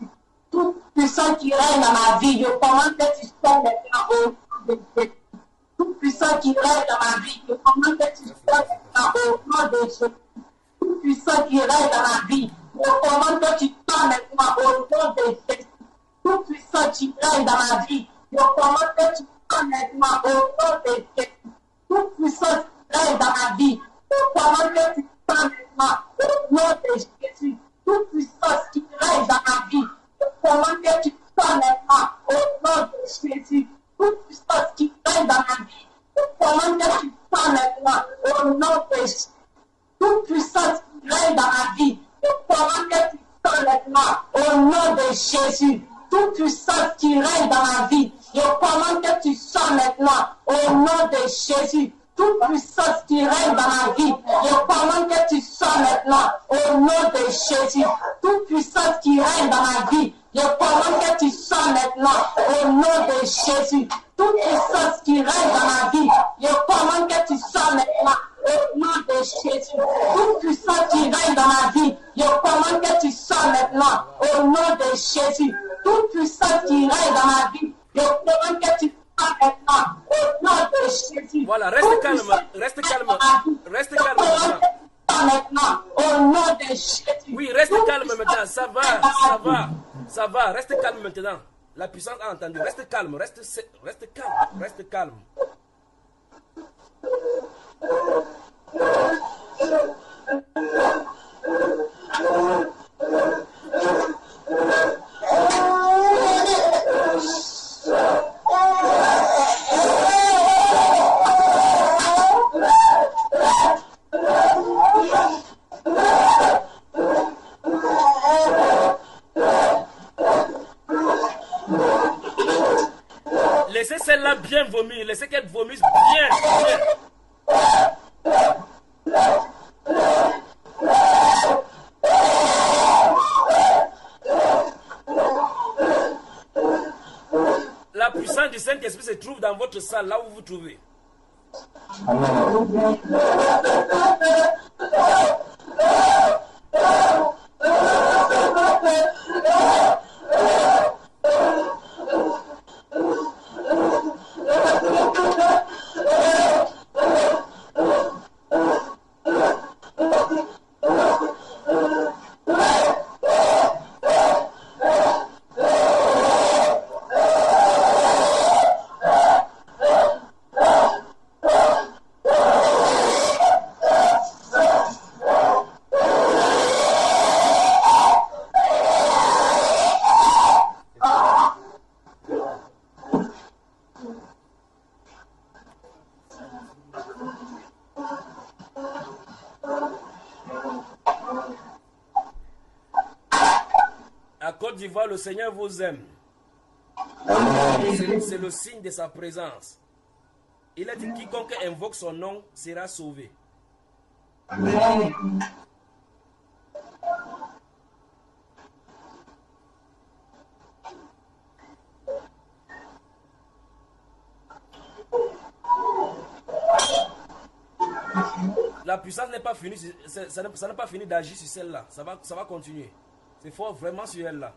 Toute puissance qui règne dans ma vie, je commande que tu sors maintenant au nom de Jésus. Toute puissance qui règne dans ma vie, je commande que tu sors maintenant au nom de Jésus. Toute puissance qui règne dans ma vie, je commande que tu sors maintenant au nom de Jésus. Toute puissance qui règne dans ma vie, je commande que tu sors maintenant au nom de Jésus. Toute puissance qui règne dans ma vie, je commande que tu sors maintenant au nom de Jésus. Toute puissance qui règne dans ma vie, je commande que tu sors maintenant au nom de Jésus. Toute puissance qui règne dans ma vie, je commande que tu sors maintenant au nom de Jésus. Toute puissance qui règne dans ma vie, je commande que tu sors maintenant au nom de Jésus. Toute puissance qui règne dans ma vie, je commande que tu sors maintenant au nom de Jésus. Toute puissance qui règne dans ma vie, je commande que tu sors maintenant au nom de Jésus. Toute puissance qui règne dans ma vie, je commande que tu sors maintenant au nom de Jésus. Toute puissance qui règne dans ma vie, je commande que tu sors maintenant au nom de Jésus. Toute puissance qui règne dans ma vie, je commande que tu sors maintenant au nom de Jésus. Toute puissance qui règne dans ma vie, je commande que tu sors maintenant au nom de Jésus. Voilà, reste calme, reste calme, reste calme maintenant au nom de Jésus. Oui, reste calme maintenant, ça va, reste calme maintenant. La puissance a entendu, reste calme, reste calme, reste calme. Laissez celle-là bien vomir, laissez qu'elle vomisse bien. La puissance du Saint-Esprit se trouve dans votre salle, là où vous vous trouvez. Côte d'Ivoire, le Seigneur vous aime. C'est le signe de sa présence. Il a dit quiconque invoque son nom sera sauvé. Amen. La puissance n'est pas finie, ça n'a pas fini d'agir sur celle-là. Ça va continuer. C'est fort vraiment sur elle-là.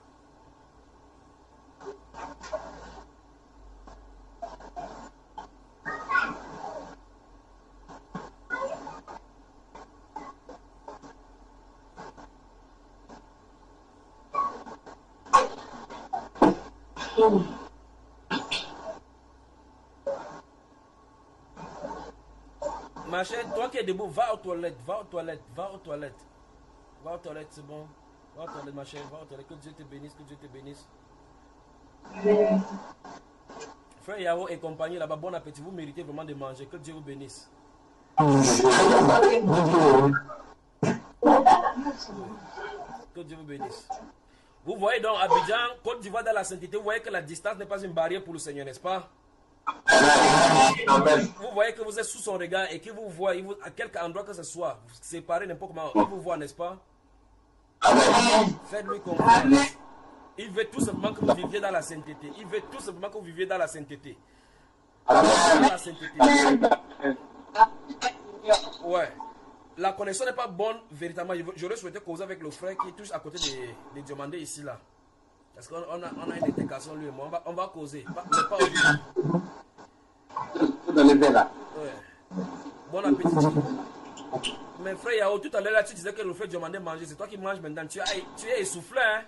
Ma chère, toi qui es debout, va aux toilettes, va aux toilettes, va aux toilettes. Va aux toilettes, c'est bon. Va aux toilettes, ma chère, va aux toilettes. Que Dieu te bénisse, que Dieu te bénisse. Frère Yao et compagnie là-bas, bon appétit. Vous méritez vraiment de manger. Que Dieu vous bénisse. Que Dieu vous bénisse. Vous voyez donc Abidjan, Côte d'Ivoire dans la sainteté, vous voyez que la distance n'est pas une barrière pour le Seigneur, n'est-ce pas? Vous voyez que vous êtes sous son regard et qu'il vous voit, à quelque endroit que ce soit, séparé n'importe comment, il vous voit, n'est-ce pas? Faites-lui confiance. Il veut tout simplement que vous viviez dans la sainteté. Il veut tout simplement que vous viviez dans la sainteté. Dans la sainteté. Ouais. La connexion n'est pas bonne, véritablement. J'aurais souhaité causer avec le frère qui touche à côté des demandés ici, là. Parce qu'on a une intégration, lui et moi. On va causer. Mais pas aujourd'hui. Dans les verres, là. Ouais. Bon appétit. Mais frère Yao, tout à l'heure, là, tu disais que le frère demandait manger. C'est toi qui manges maintenant. Tu es essoufflé, hein?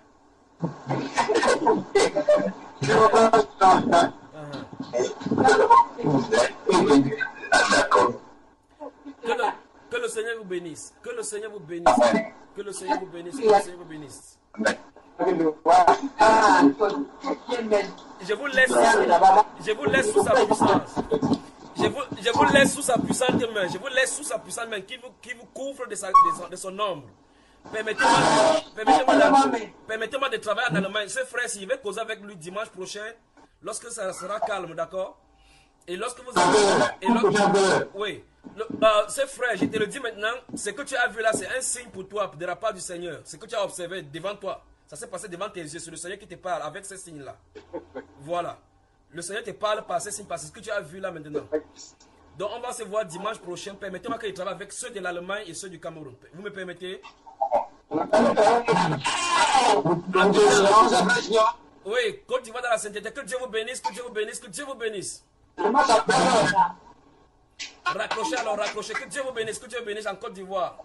Que le Seigneur vous bénisse. Que le Seigneur vous bénisse. Que le Seigneur vous bénisse. Que le Seigneur vous bénisse. Je vous laisse sous sa puissance. Je vous laisse sous sa puissante main. Je vous laisse sous sa puissante main qui vous couvre de son ombre. Permettez-moi de travailler en Allemagne. Ce frère, si je vais causer avec lui dimanche prochain, lorsque ça sera calme, d'accord? Et lorsque vous avez... Oui. Ce frère, je te le dis maintenant, ce que tu as vu là, c'est un signe pour toi de la part du Seigneur. Ce que tu as observé devant toi, ça s'est passé devant tes yeux. C'est le Seigneur qui te parle avec ces signes-là. Voilà. Le Seigneur te parle par ces signes, par ce que tu as vu là maintenant. Donc on va se voir dimanche prochain. Permettez-moi que je travaille avec ceux de l'Allemagne et ceux du Cameroun. Vous me permettez? Oui, Côte d'Ivoire dans la sainteté. Que Dieu vous bénisse, que Dieu vous bénisse, que Dieu vous bénisse. Raccrochez alors, raccrochez. Que Dieu vous bénisse en Côte d'Ivoire.